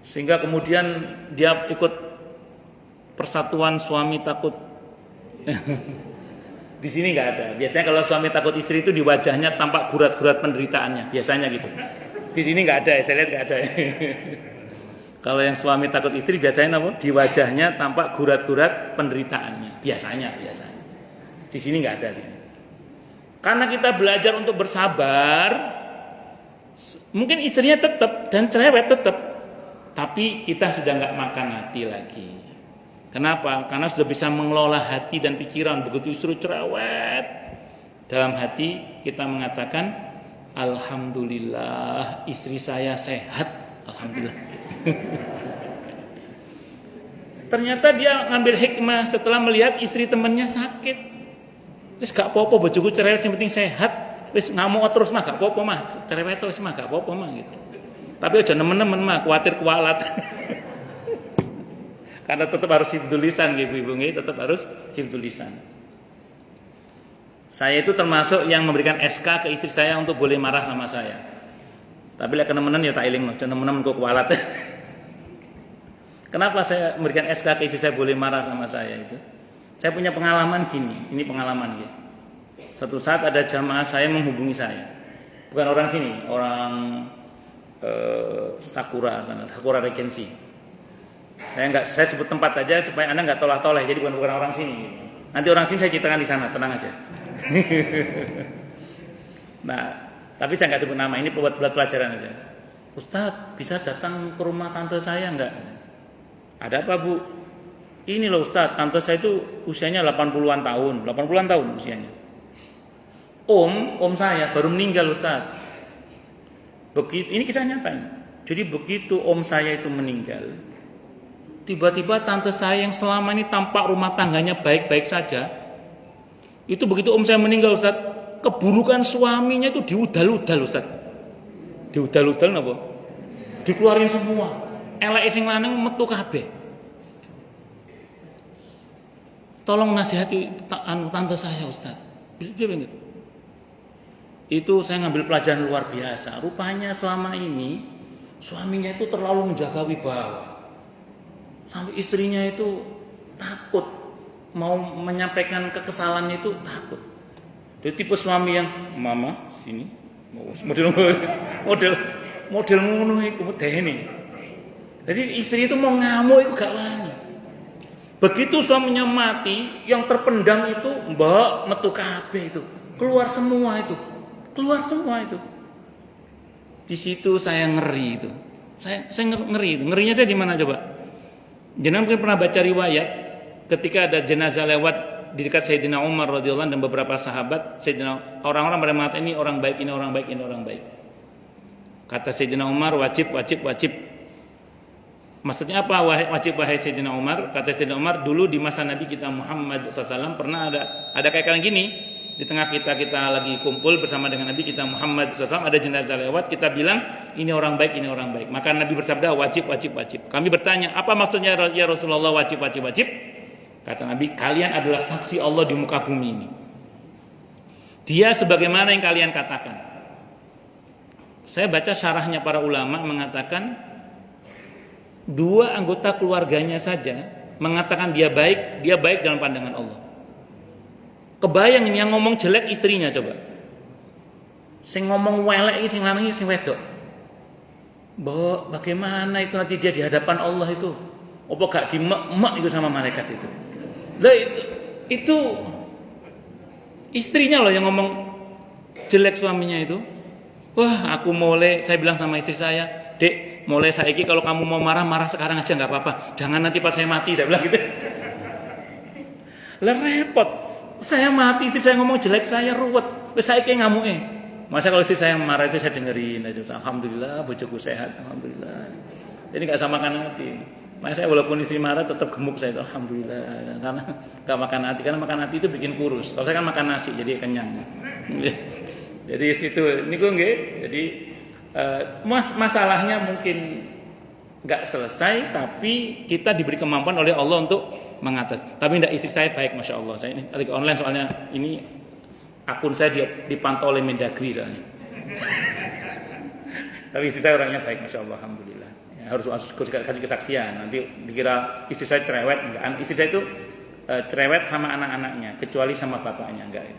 Sehingga kemudian dia ikut persatuan suami takut. Di sini nggak ada. Biasanya kalau suami takut istri itu di wajahnya tampak gurat-gurat penderitaannya. Biasanya gitu. Di sini nggak ada. Saya lihat nggak ada. Kalau yang suami takut istri biasanya apa? Di wajahnya tampak gurat-gurat penderitaannya. Biasanya. Di sini nggak ada sih. Karena kita belajar untuk bersabar, mungkin istrinya tetap dan cerewet tetap, tapi kita sudah nggak makan hati lagi. Kenapa? Karena sudah bisa mengelola hati dan pikiran. Begitu istri cerewet, dalam hati kita mengatakan, alhamdulillah istri saya sehat, alhamdulillah. Ternyata dia ngambil hikmah setelah melihat istri temannya sakit. Wis gak apa-apa bojoku cerewet yang penting sehat. Wis ngamuk terus mah gak apa-apa mah. Cerewet terus mah gak apa-apa mah gitu. Tapi aja nemen-nemen mah kuatir kualat. Karena tetap harus hifdzul lisan ibu-ibu nggih, tetap harus hifdzul lisan. Saya itu termasuk yang memberikan SK ke istri saya untuk boleh marah sama saya. Tapi lek nemen ya tak eling mah, nemen-nemen kok kualat. Kenapa saya memberikan SK ke istri saya boleh marah sama saya itu? Saya punya pengalaman gini, ini pengalaman ya. Suatu saat ada jamaah saya menghubungi saya, bukan orang sini, orang Sakura Regency. Saya sebut tempat aja supaya Anda nggak toleh-toleh, jadi bukan orang sini. Nanti orang sini saya ceritakan di sana, tenang aja. Nah, tapi saya nggak sebut nama, ini buat pelajaran aja. Ustadz, bisa datang ke rumah tante saya nggak? Ada apa Bu? Ini loh Ustadz, tante saya itu usianya 80-an tahun usianya. Om saya baru meninggal Ustadz. Begitu, ini kisah nyata ini. Jadi begitu om saya itu meninggal, tiba-tiba tante saya yang selama ini tampak rumah tangganya baik-baik saja, itu begitu om saya meninggal Ustaz, keburukan suaminya itu diudal-udal Ustaz. Diudal-udal napa? Dikeluarin semua. Eleke sing lanang metu kabeh. Tolong nasihati tante saya Ustaz. Dia begitu. Itu saya ngambil pelajaran luar biasa. Rupanya selama ini suaminya itu terlalu menjaga wibawa. Sampai istrinya itu takut mau menyampaikan kekesalannya itu takut. Dia tipe suami yang mama sini model ngono iku medeni. Jadi istri itu mau ngamuk itu gak wani. Begitu suaminya mati, yang terpendam itu mbak metu kabeh itu. Keluar semua itu. Di situ saya ngeri itu. Saya ngeri itu. Ngerinya saya di mana coba? Jenengan mungkin pernah baca riwayat ketika ada jenazah lewat di dekat Sayyidina Umar radhiyallahu anhu dan beberapa sahabat, orang-orang pada mengatakan ini orang baik, ini orang baik, ini orang baik. Kata Sayyidina Umar, wajib. Maksudnya apa wajib wahai Sayyidina Umar? Kata Sayyidina Umar, dulu di masa Nabi kita Muhammad SAW pernah ada kayak kalian gini. Di tengah kita lagi kumpul bersama dengan Nabi kita Muhammad SAW, ada jenazah lewat, kita bilang ini orang baik, ini orang baik. Maka Nabi bersabda wajib. Kami bertanya, apa maksudnya ya Rasulullah wajib? Kata Nabi, kalian adalah saksi Allah di muka bumi ini. Dia sebagaimana yang kalian katakan. Saya baca syarahnya para ulama mengatakan 2 anggota keluarganya saja mengatakan dia baik dalam pandangan Allah. Kebayang yang ngomong jelek istrinya coba. Sing ngomong welek iki sing lanang iki sing wedok. Mbok, bagaimana itu nanti dia di hadapan Allah itu? Apa gak dimek-mek itu sama malaikat itu? Lah itu istrinya loh yang ngomong jelek suaminya itu. Wah, saya bilang sama istri saya, "Dek, mulai saiki kalau kamu mau marah sekarang aja enggak apa-apa. Jangan nanti pas saya mati," saya bilang gitu. Lah repot. Saya mati, istri saya ngomong jelek, saya ruwet. Wis saiki ngamuke. Masa kalau istri saya marah itu saya dengerin aja. Alhamdulillah bojoku sehat, alhamdulillah. Jadi enggak sama makan hati. Makanya saya walaupun istri marah tetap gemuk saya itu alhamdulillah. Karena enggak makan hati, karena makan hati itu bikin kurus. Kalau saya kan makan nasi jadi kenyang. Jadi situ niku nggih. Jadi masalahnya mungkin nggak selesai, tapi kita diberi kemampuan oleh Allah untuk mengatas. Tapi tidak, istri saya baik, masya Allah. Saya ini lagi online soalnya ini akun saya dipantau oleh Mendagri soalnya. Tapi istri saya orangnya baik, masya Allah, alhamdulillah. Ya, harus kasih kesaksian. Nanti dikira istri saya cerewet, enggak. Istri saya itu cerewet sama anak-anaknya, kecuali sama bapaknya enggak.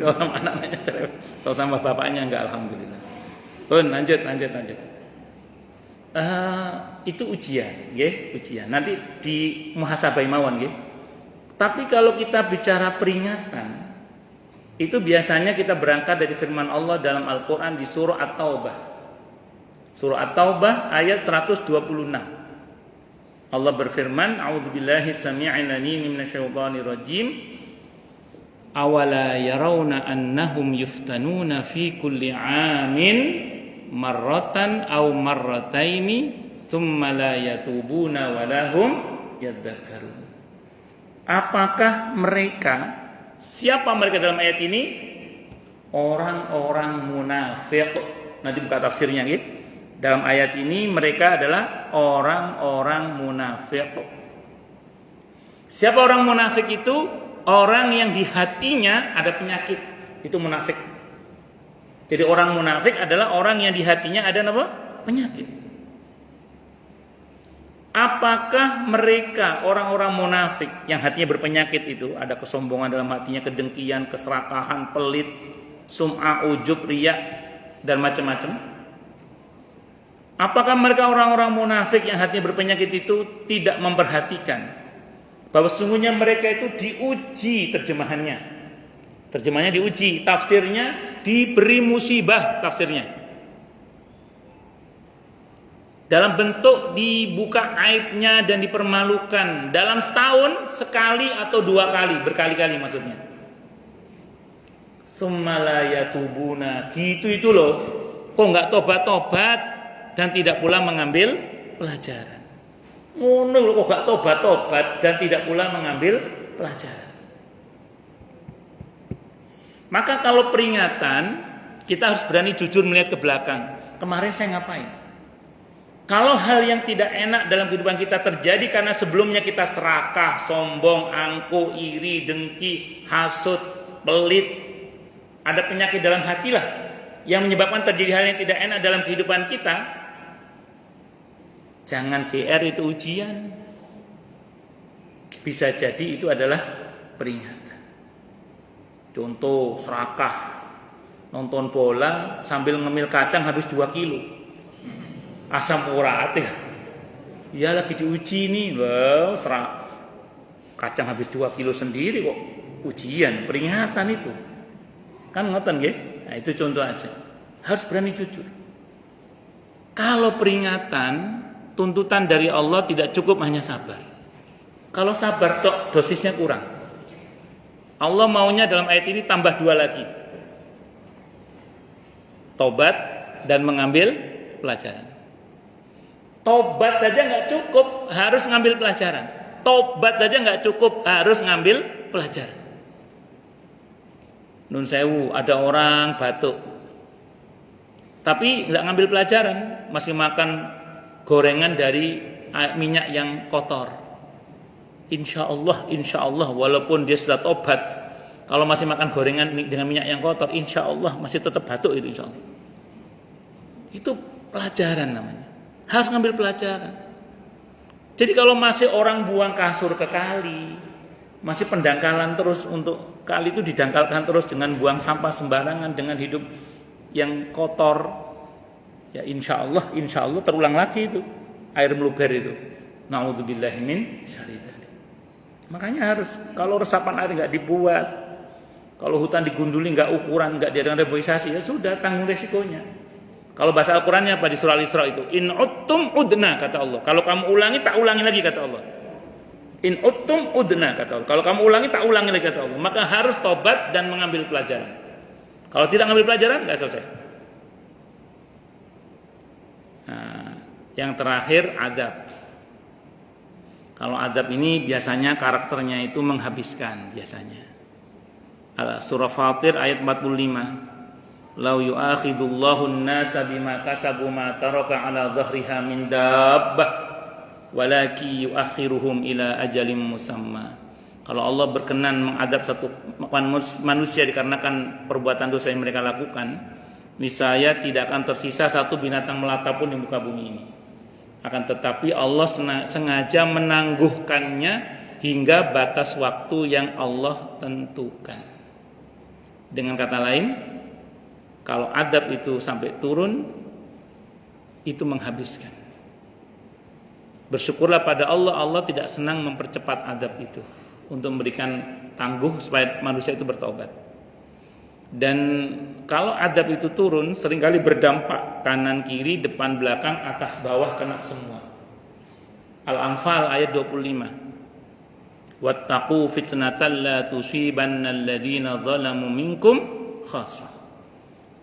Kalau sama anak-anaknya cerewet, kalau sama bapaknya enggak, alhamdulillah. Lanjut. Itu ujian, nggih, ujian. Nanti di muhasabah mawon, nggih. Tapi kalau kita bicara peringatan, itu biasanya kita berangkat dari firman Allah dalam Al-Qur'an di surah At-Taubah. Surah At-Taubah ayat 126. Allah berfirman, "A'udzubillahi samii'il 'aliim minasyaitonir rajim. Awala yarawna annahum yuftanuna fi kulli 'amin marratan aw marrataini tsumma la yatubuna wa lahum yadzakkarun." Apakah siapa mereka dalam ayat ini? Orang-orang munafik. Nanti buka tafsirnya gitu. Dalam ayat ini mereka adalah orang-orang munafik. Siapa orang munafik itu? Orang yang di hatinya ada penyakit. Itu munafik. Jadi orang munafik adalah orang yang di hatinya ada apa? Penyakit. Apakah mereka orang-orang munafik yang hatinya berpenyakit itu, ada kesombongan dalam hatinya, kedengkian, keserakahan, pelit, sum'ah, ujub, riya dan macam-macam? Apakah mereka orang-orang munafik yang hatinya berpenyakit itu tidak memperhatikan bahwa sesungguhnya mereka itu diuji terjemahannya? Terjemahnya diuji, tafsirnya diberi musibah tafsirnya. Dalam bentuk dibuka aibnya dan dipermalukan dalam setahun sekali atau 2 kali, berkali-kali maksudnya. Tsumma la yatubuna, gitu itu loh. Kok enggak tobat-tobat? dan tidak pula mengambil pelajaran. Ngono lho kok gak tobat-tobat dan tidak pula mengambil pelajaran. Maka kalau peringatan, kita harus berani jujur melihat ke belakang. Kemarin saya ngapain? Kalau hal yang tidak enak dalam kehidupan kita terjadi karena sebelumnya kita serakah, sombong, angkuh, iri, dengki, hasut, pelit, ada penyakit dalam hati lah yang menyebabkan terjadi hal yang tidak enak dalam kehidupan kita, jangan GR itu ujian. Bisa jadi itu adalah peringatan. Contoh serakah, nonton bola sambil ngemil kacang habis 2 kilo. Asam urat ya. Ya lagi diuji nih, loh, kacang habis 2 kilo sendiri kok. Ujian, peringatan itu. Kan ngoten nggih? Nah, itu contoh aja. Harus berani jujur. Kalau peringatan, tuntutan dari Allah tidak cukup hanya sabar. Kalau sabar tok dosisnya kurang. Allah maunya dalam ayat ini tambah 2 lagi. Tobat dan mengambil pelajaran. Tobat saja nggak cukup, harus ngambil pelajaran. Tobat saja nggak cukup, harus ngambil pelajaran. Nun sewu, ada orang batuk, tapi nggak ngambil pelajaran, masih makan gorengan dari minyak yang kotor. Insya Allah, walaupun dia sudah tobat, kalau masih makan gorengan dengan minyak yang kotor, insya Allah masih tetap batuk itu, insya Allah. Itu pelajaran namanya. Harus ngambil pelajaran. Jadi kalau masih orang buang kasur ke kali, masih pendangkalan terus, untuk kali itu didangkalkan terus dengan buang sampah sembarangan, dengan hidup yang kotor, ya insya Allah terulang lagi itu air meluber itu. Na'udzubillahi min syarri dzalik. Makanya harus, kalau resapan air nggak dibuat, kalau hutan digunduli nggak ukuran, nggak diadakan reboisasi, ya sudah tanggung resikonya. Kalau bahasa Al-Qur'annya apa di surah Al-Isra itu? In uttum udna, kata Allah. Kalau kamu ulangi, tak ulangi lagi, kata Allah. In uttum udna, kata Allah. Kalau kamu ulangi, tak ulangi lagi, kata Allah. Maka harus tobat dan mengambil pelajaran. Kalau tidak mengambil pelajaran, nggak selesai. Nah, yang terakhir adab. Kalau adab ini biasanya karakternya itu menghabiskan biasanya. Surah Fatir ayat 45. Lau yu'akhidullahu an-nasa bima kasabu ma taraka 'ala dhahriha min dabbah walaki yu'akhiruhum ila ajalin musamma. Kalau Allah berkenan mengadab satu manusia dikarenakan perbuatan dosa yang mereka lakukan, niscaya tidak akan tersisa satu binatang melata pun di muka bumi ini. Akan tetapi Allah sengaja menangguhkannya hingga batas waktu yang Allah tentukan. Dengan kata lain, kalau adab itu sampai turun, itu menghabiskan. Bersyukurlah pada Allah, Allah tidak senang mempercepat adab itu untuk memberikan tangguh supaya manusia itu bertobat. Dan kalau adab itu turun, seringkali berdampak kanan kiri, depan belakang, atas bawah, kena semua. Al-Anfal ayat 25. Wattaqu fitnatan la tusibanna alladziina zalamu minkum khassah.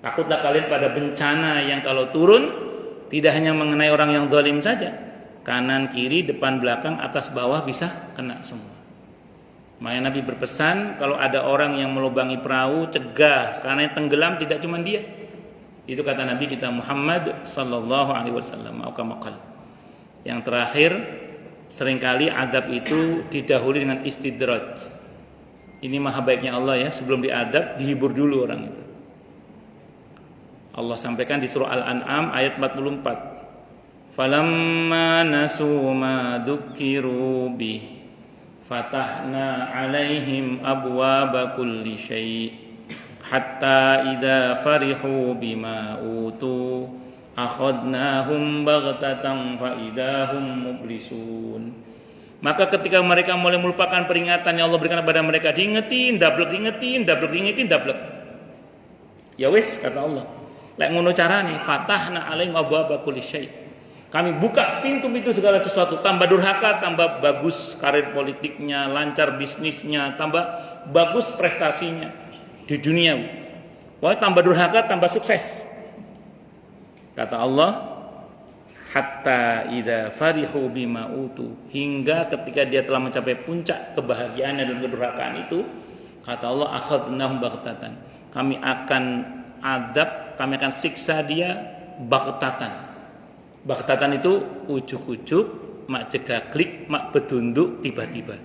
Takutlah kalian pada bencana yang kalau turun tidak hanya mengenai orang yang zalim saja, kanan kiri, depan belakang, atas bawah bisa kena semua. Makanya Nabi berpesan, kalau ada orang yang melubangi perahu, cegah, karena yang tenggelam tidak cuma dia. Itu kata Nabi kita Muhammad sallallahu alaihi wasallam. Yang terakhir, seringkali adab itu didahului dengan istidraj. Ini maha baiknya Allah ya, sebelum diadab dihibur dulu orang itu. Allah sampaikan di surah Al-An'am ayat 44. Falamma nasu ma dzukiru bih fatahna 'alaihim abwaaba kulli syai' hatta idza farihu bima utu akhadnahum baghtatan fa idahum mublisun. Maka ketika mereka mulai melupakan peringatan yang Allah berikan kepada mereka, diingetin, dablek. Ya wis, kata Allah. Lek ngono carane, fatahna 'alaihim abwaaba kulli syai'. Kami buka pintu-pintu segala sesuatu, tambah durhaka, tambah bagus karir politiknya, lancar bisnisnya, tambah bagus prestasinya di dunia. Wah, tambah durhaka, tambah sukses. Kata Allah, hatta idza farihu bima utu, hingga ketika dia telah mencapai puncak kebahagiaan dan kedurhakaan itu, kata Allah, akhadnahum baghtatan, kami akan azab, kami akan siksa dia baghtatan. Baghtatan itu ujuk-ujuk, mak jegaglik, mak bedunduk tiba-tiba,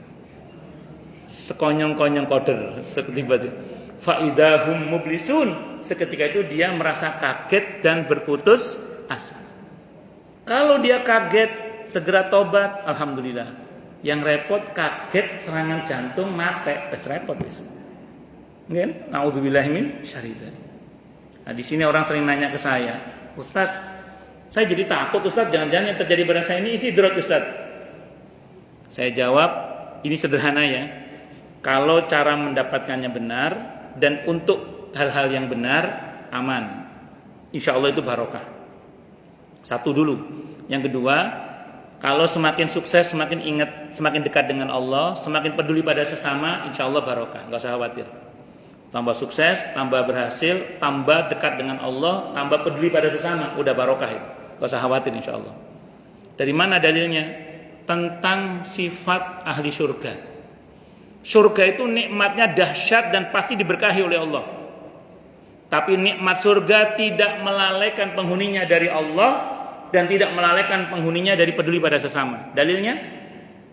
sekonyong-konyong koder, tiba-tiba. Fa idahum mublisun, seketika itu dia merasa kaget dan berputus asa. Kalau dia kaget, segera tobat, alhamdulillah. Yang repot kaget serangan jantung mati, repot guys. Nggih, naudzubillahi min syarri dzalik. Nah, di sini orang sering nanya ke saya, Ustaz, saya jadi takut Ustaz, jangan-jangan yang terjadi pada saya ini istidrak Ustaz. Saya jawab, ini sederhana ya. Kalau cara mendapatkannya benar dan untuk hal-hal yang benar, aman. Insya Allah itu barokah. Satu dulu. Yang kedua, kalau semakin sukses, semakin ingat, semakin dekat dengan Allah, semakin peduli pada sesama, insya Allah barokah. Gak usah khawatir. Tambah sukses, tambah berhasil, tambah dekat dengan Allah, tambah peduli pada sesama, udah barokah itu. Gak usah khawatir insya Allah. Dari mana dalilnya? Tentang sifat ahli surga. Surga itu nikmatnya dahsyat dan pasti diberkahi oleh Allah. Tapi nikmat surga tidak melalaikan penghuninya dari Allah dan tidak melalaikan penghuninya dari peduli pada sesama. Dalilnya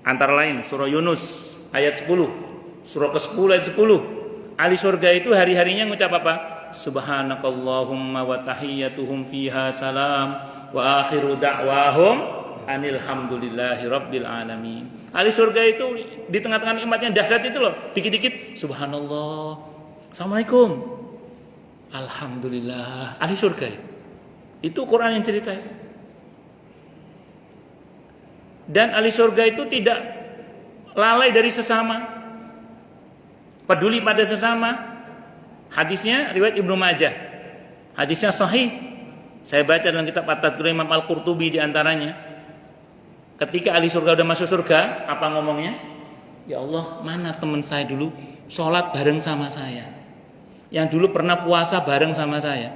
antara lain surah Yunus ayat 10, surah ke-10 ayat 10. Ahli surga itu hari-harinya ngucap apa? Subhanakallahumma wa tahiyyatuhum fiha salam wa akhiru da'wahum anilhamdulillahi rabbil alamin. Ahli surga itu di tengah-tengah nikmatnya dahsyat itu loh, dikit-dikit subhanallah, assalamualaikum, alhamdulillah. Ahli surga itu Quran yang cerita itu. Dan ahli surga itu tidak lalai dari sesama, peduli pada sesama. Hadisnya riwayat Ibnu Majah, hadisnya sahih. Saya baca dalam kitab At-Tadhkir Imam Al-Qurtubi di antaranya. Ketika ahli surga udah masuk surga, apa ngomongnya? Ya Allah, mana teman saya dulu sholat bareng sama saya, yang dulu pernah puasa bareng sama saya.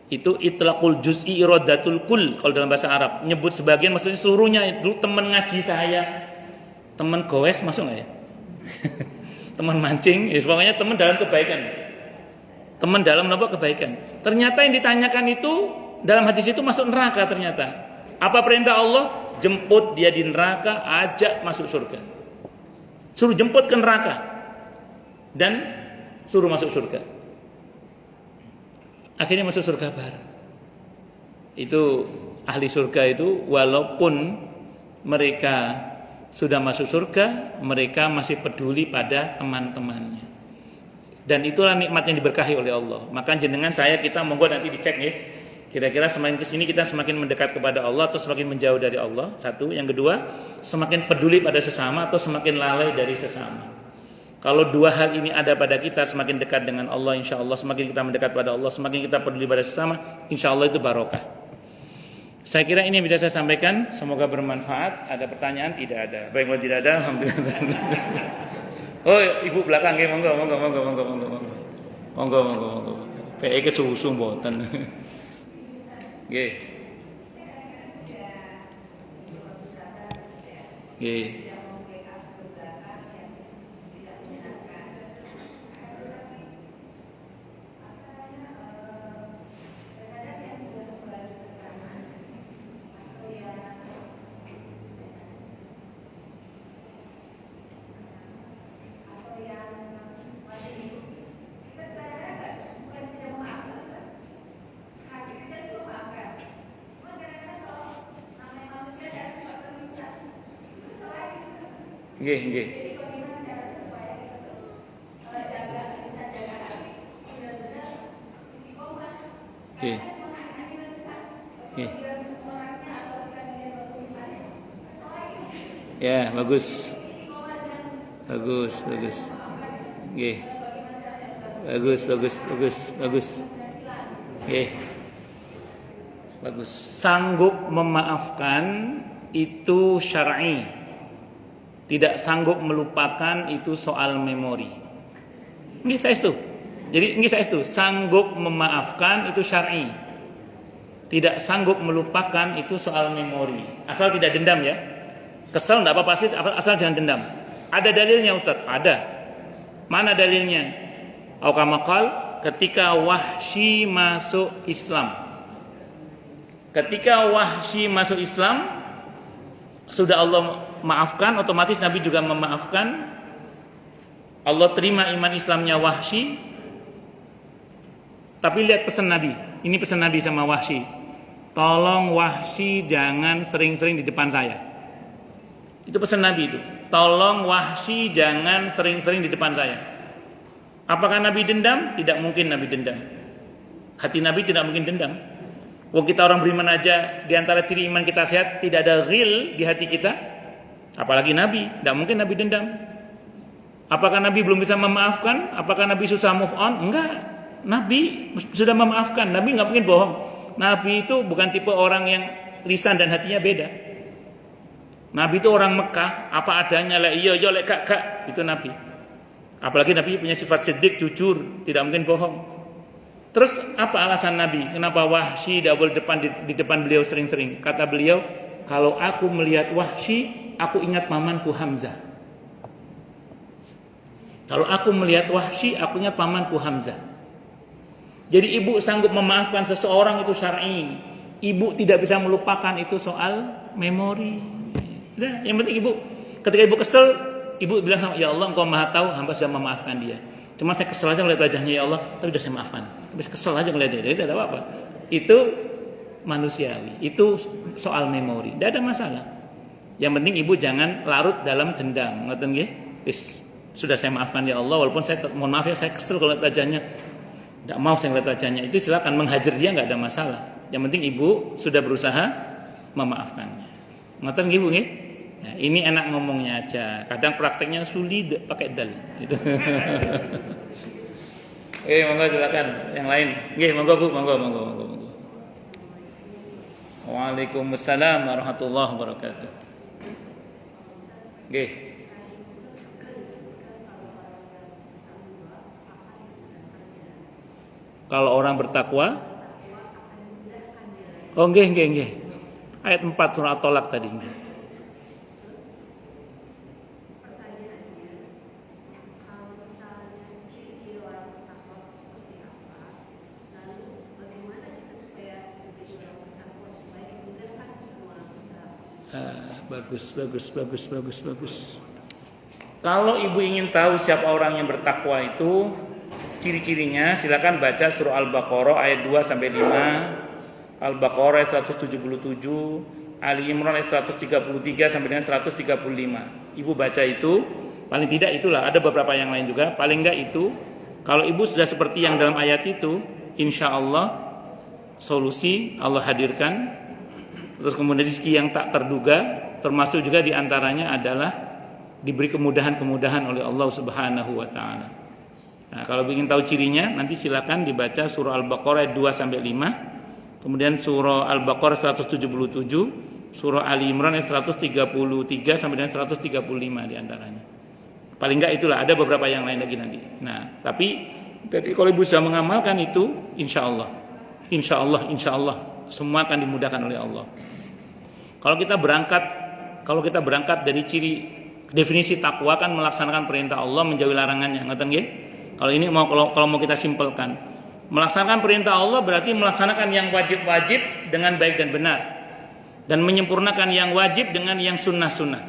Itu itlaqul juz'i iradatul kul kalau dalam bahasa Arab. Nyebut sebagian maksudnya seluruhnya. Dulu teman ngaji saya, teman goes masuk nggak ya? Teman mancing, ya pokoknya teman dalam kebaikan. Teman dalam apa kebaikan. Ternyata yang ditanyakan itu dalam hadis itu masuk neraka ternyata. Apa perintah Allah? Jemput dia di neraka, ajak masuk surga. Suruh jemput ke neraka dan suruh masuk surga. Akhirnya masuk surga bareng. Itu ahli surga itu walaupun mereka sudah masuk surga, mereka masih peduli pada teman-temannya. Dan itulah nikmat yang diberkahi oleh Allah. Maka jenengan kita monggo nanti dicek ya. Kira-kira semakin kesini kita semakin mendekat kepada Allah atau semakin menjauh dari Allah. Satu, yang kedua, semakin peduli pada sesama atau semakin lalai dari sesama. Kalau dua hal ini ada pada kita, semakin dekat dengan Allah, insya Allah, semakin kita mendekat pada Allah, semakin kita peduli pada sesama, insya Allah itu barokah. Saya kira ini yang bisa saya sampaikan. Semoga bermanfaat. Ada pertanyaan? Tidak ada. Baik, kalau tidak ada, alhamdulillah. Oh, ibu belakang, ya, monggo. PE ke susu mboten. Nggih. Nggih. Nggih. Ya, bagus. Nggih. Bagus. Nggih. Bagus. Sanggup memaafkan itu syar'i. Tidak sanggup melupakan itu soal memori. Nggih saya itu. Jadi nggih saya itu, sanggup memaafkan itu syar'i. tidak sanggup melupakan itu soal memori. Asal tidak dendam ya. Kesel enggak apa-apa sih, asal jangan dendam. Ada dalilnya Ustaz? Ada. Mana dalilnya? Au kama qal, ketika Wahsy masuk Islam. Ketika Wahsy masuk Islam, sudah Allah maafkan, otomatis Nabi juga memaafkan. Allah terima iman Islamnya Wahsy. Tapi lihat pesan Nabi. Ini pesan Nabi sama Wahsy. Tolong Wahsy jangan sering-sering di depan saya. Itu pesan Nabi itu. Tolong Wahsy jangan sering-sering di depan saya. Apakah Nabi dendam? Tidak mungkin Nabi dendam. Hati Nabi tidak mungkin dendam. Wong kita orang beriman aja, di antara ciri iman kita sehat, tidak ada ghil di hati kita. Apalagi Nabi, tidak mungkin Nabi dendam. Apakah Nabi belum bisa memaafkan? Apakah Nabi susah move on? Enggak. Nabi sudah memaafkan. Nabi nggak mungkin bohong. Nabi itu bukan tipe orang yang lisan dan hatinya beda. Nabi itu orang Mekah, apa adanya lah, iya lek kak, itu Nabi. Apalagi Nabi punya sifat siddiq, jujur, tidak mungkin bohong. Terus apa alasan Nabi? Kenapa Wahsy tidak boleh di depan beliau sering-sering? Kata beliau, kalau aku melihat Wahsy, aku ingat pamanku Hamzah. Kalau aku melihat Wahsy, aku ingat pamanku Hamzah. Jadi ibu sanggup memaafkan seseorang itu syar'i. Ibu tidak bisa melupakan itu soal memori. Nah, yang penting ibu, ketika ibu kesel, ibu bilang sama, ya Allah, Engkau Maha Tahu, hamba sudah memaafkan dia. Cuma saya kesel aja melihat wajahnya, ya Allah, tapi sudah saya maafkan. Tapi kesel aja melihat dia, jadi tidak ada apa-apa. Itu manusiawi, itu soal memori, tidak ada masalah. Yang penting ibu jangan larut dalam dendam. Ngerti nggih? Sudah saya maafkan ya Allah, walaupun saya mohon maaf ya, saya kesel kalau lihat wajahnya. Tidak mau saya lihat wajahnya. Itu silakan menghajar dia, nggak ada masalah. Yang penting ibu sudah berusaha memaafkannya. Ngerti nggih Bu nggih? Nah, ini enak ngomongnya aja. Kadang prakteknya sulit pakai dal. Gitu. Monggo silakan. Yang lain. Nggih, monggo Bu, monggo. Waalaikumsalam warahmatullahi wabarakatuh. Nggih. Kalau orang bertakwa, oh nggih. Ayat 4 surah At-Tolak tadi. Bagus. Kalau ibu ingin tahu siapa orang yang bertakwa itu, ciri-cirinya silakan baca surah Al-Baqarah ayat 2 sampai 5, Al-Baqarah ayat 177, Ali Imran ayat 133 sampai dengan 135. Ibu baca itu, paling tidak itulah, ada beberapa yang lain juga, paling enggak itu. Kalau ibu sudah seperti yang dalam ayat itu, insya Allah solusi Allah hadirkan. Terus kemudian rezeki yang tak terduga, termasuk juga diantaranya adalah diberi kemudahan-kemudahan oleh Allah Subhanahu wa Ta'ala. Nah, kalau ingin tahu cirinya, nanti silakan dibaca surah Al-Baqarah ayat 2 sampai 5, kemudian surah Al-Baqarah 177, surah Ali Imran ayat 133 sampai dengan 135 diantaranya. Paling enggak itulah, ada beberapa yang lain lagi nanti. Nah, tapi kalau ibu sudah mengamalkan itu, insya Allah semua akan dimudahkan oleh Allah. Kalau kita berangkat dari ciri definisi takwa kan melaksanakan perintah Allah, menjauhi larangannya, ngerti nggih? Kalau ini kalau mau kita simpelkan, melaksanakan perintah Allah berarti melaksanakan yang wajib-wajib dengan baik dan benar, dan menyempurnakan yang wajib dengan yang sunnah-sunnah.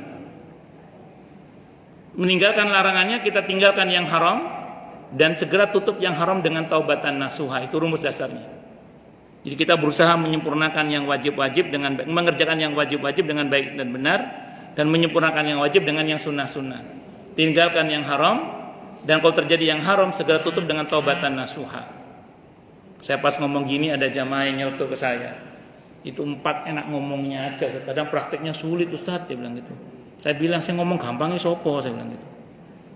Meninggalkan larangannya, kita tinggalkan yang haram, dan segera tutup yang haram dengan taubatan nasuha. Itu rumus dasarnya. Jadi kita berusaha menyempurnakan yang wajib-wajib dengan baik, mengerjakan yang wajib-wajib dengan baik dan benar, dan menyempurnakan yang wajib dengan yang sunnah-sunnah. Tinggalkan yang haram, dan kalau terjadi yang haram segera tutup dengan taubatan nasuha. Saya pas ngomong gini ada jamaah yang nyeletuk ke saya. Itu 4 enak ngomongnya aja, kadang prakteknya sulit Ustaz, dia bilang gitu. Saya bilang saya ngomong gampangnya sopo, saya bilang gitu.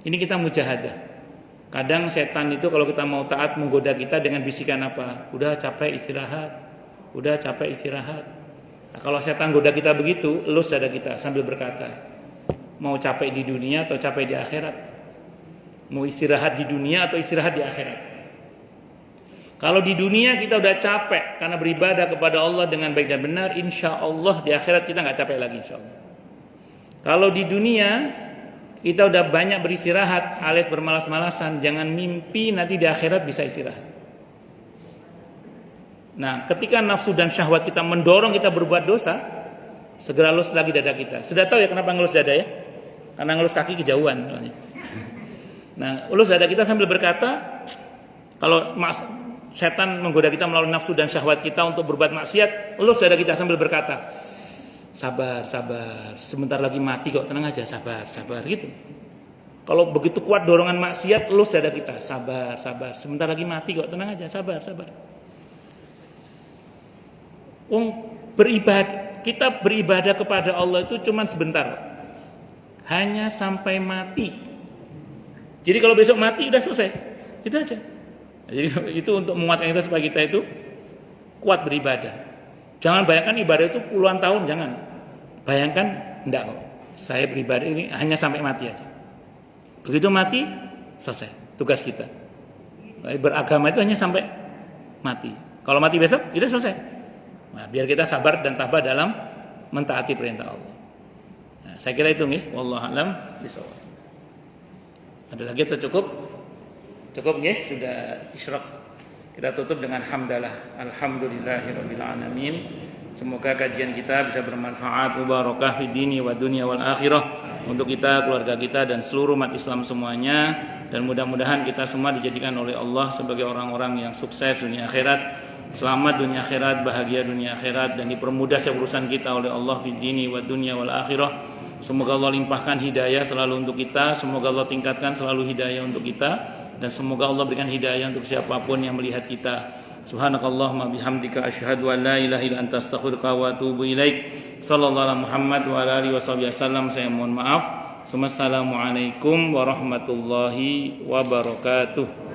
Ini kita mujahadah. Kadang setan itu kalau kita mau taat menggoda kita dengan bisikan apa? Udah capek istirahat. Nah, kalau setan goda kita begitu, elus dada kita sambil berkata, mau capek di dunia atau capek di akhirat? Mau istirahat di dunia atau istirahat di akhirat? Kalau di dunia kita udah capek karena beribadah kepada Allah dengan baik dan benar, insya Allah di akhirat kita nggak capek lagi, insya Allah. Kalau di dunia kita udah banyak beristirahat alias bermalas-malasan, jangan mimpi nanti di akhirat bisa istirahat. Nah, ketika nafsu dan syahwat kita mendorong kita berbuat dosa, segera elus lagi dada kita. Sudah tahu ya kenapa ngelus dada ya? Karena ngelus kaki kejauhan. Nah, elus dada kita sambil berkata, kalau setan menggoda kita melalui nafsu dan syahwat kita untuk berbuat maksiat, elus dada kita sambil berkata, sabar, sebentar lagi mati kok, tenang aja, sabar, gitu. Kalau begitu kuat dorongan maksiat, elus dada kita, sabar, sebentar lagi mati kok, tenang aja, sabar. Kita beribadah kepada Allah itu cuma sebentar, hanya sampai mati. Jadi kalau besok mati udah selesai, itu aja. Jadi itu untuk menguatkan kita supaya kita itu kuat beribadah. Jangan bayangkan ibadah itu puluhan tahun, jangan. Bayangkan, enggak kok. Saya beribadah ini hanya sampai mati aja. Begitu mati, selesai tugas kita. Beragama itu hanya sampai mati. Kalau mati besok, itu selesai. Nah, biar kita sabar dan tabah dalam mentaati perintah Allah. Nah, saya kira itu nih, wallahu a'lam bishawab. Ada lagi atau cukup? Cukup ya, sudah isyraq. Kita tutup dengan hamdalah. Alhamdulillahirabbil alamin. Semoga kajian kita bisa bermanfaat, mubarakah fid dini wa dunya wal akhirah untuk kita, keluarga kita dan seluruh umat Islam semuanya, dan mudah-mudahan kita semua dijadikan oleh Allah sebagai orang-orang yang sukses dunia akhirat, selamat dunia akhirat, bahagia dunia akhirat, dan dipermudah setiap urusan kita oleh Allah fid dini wa dunya wal akhirah. Semoga Allah limpahkan hidayah selalu untuk kita, semoga Allah tingkatkan selalu hidayah untuk kita, dan semoga Allah berikan hidayah untuk siapapun yang melihat kita. Subhanakallahumma bihamdika asyhadu an la ilaha illa anta astaghfiruka wa atubu ilaik. Sallallahu alaihi Muhammad wa ala alihi wasallam. Saya mohon maaf. Wassalamualaikum warahmatullahi wabarakatuh.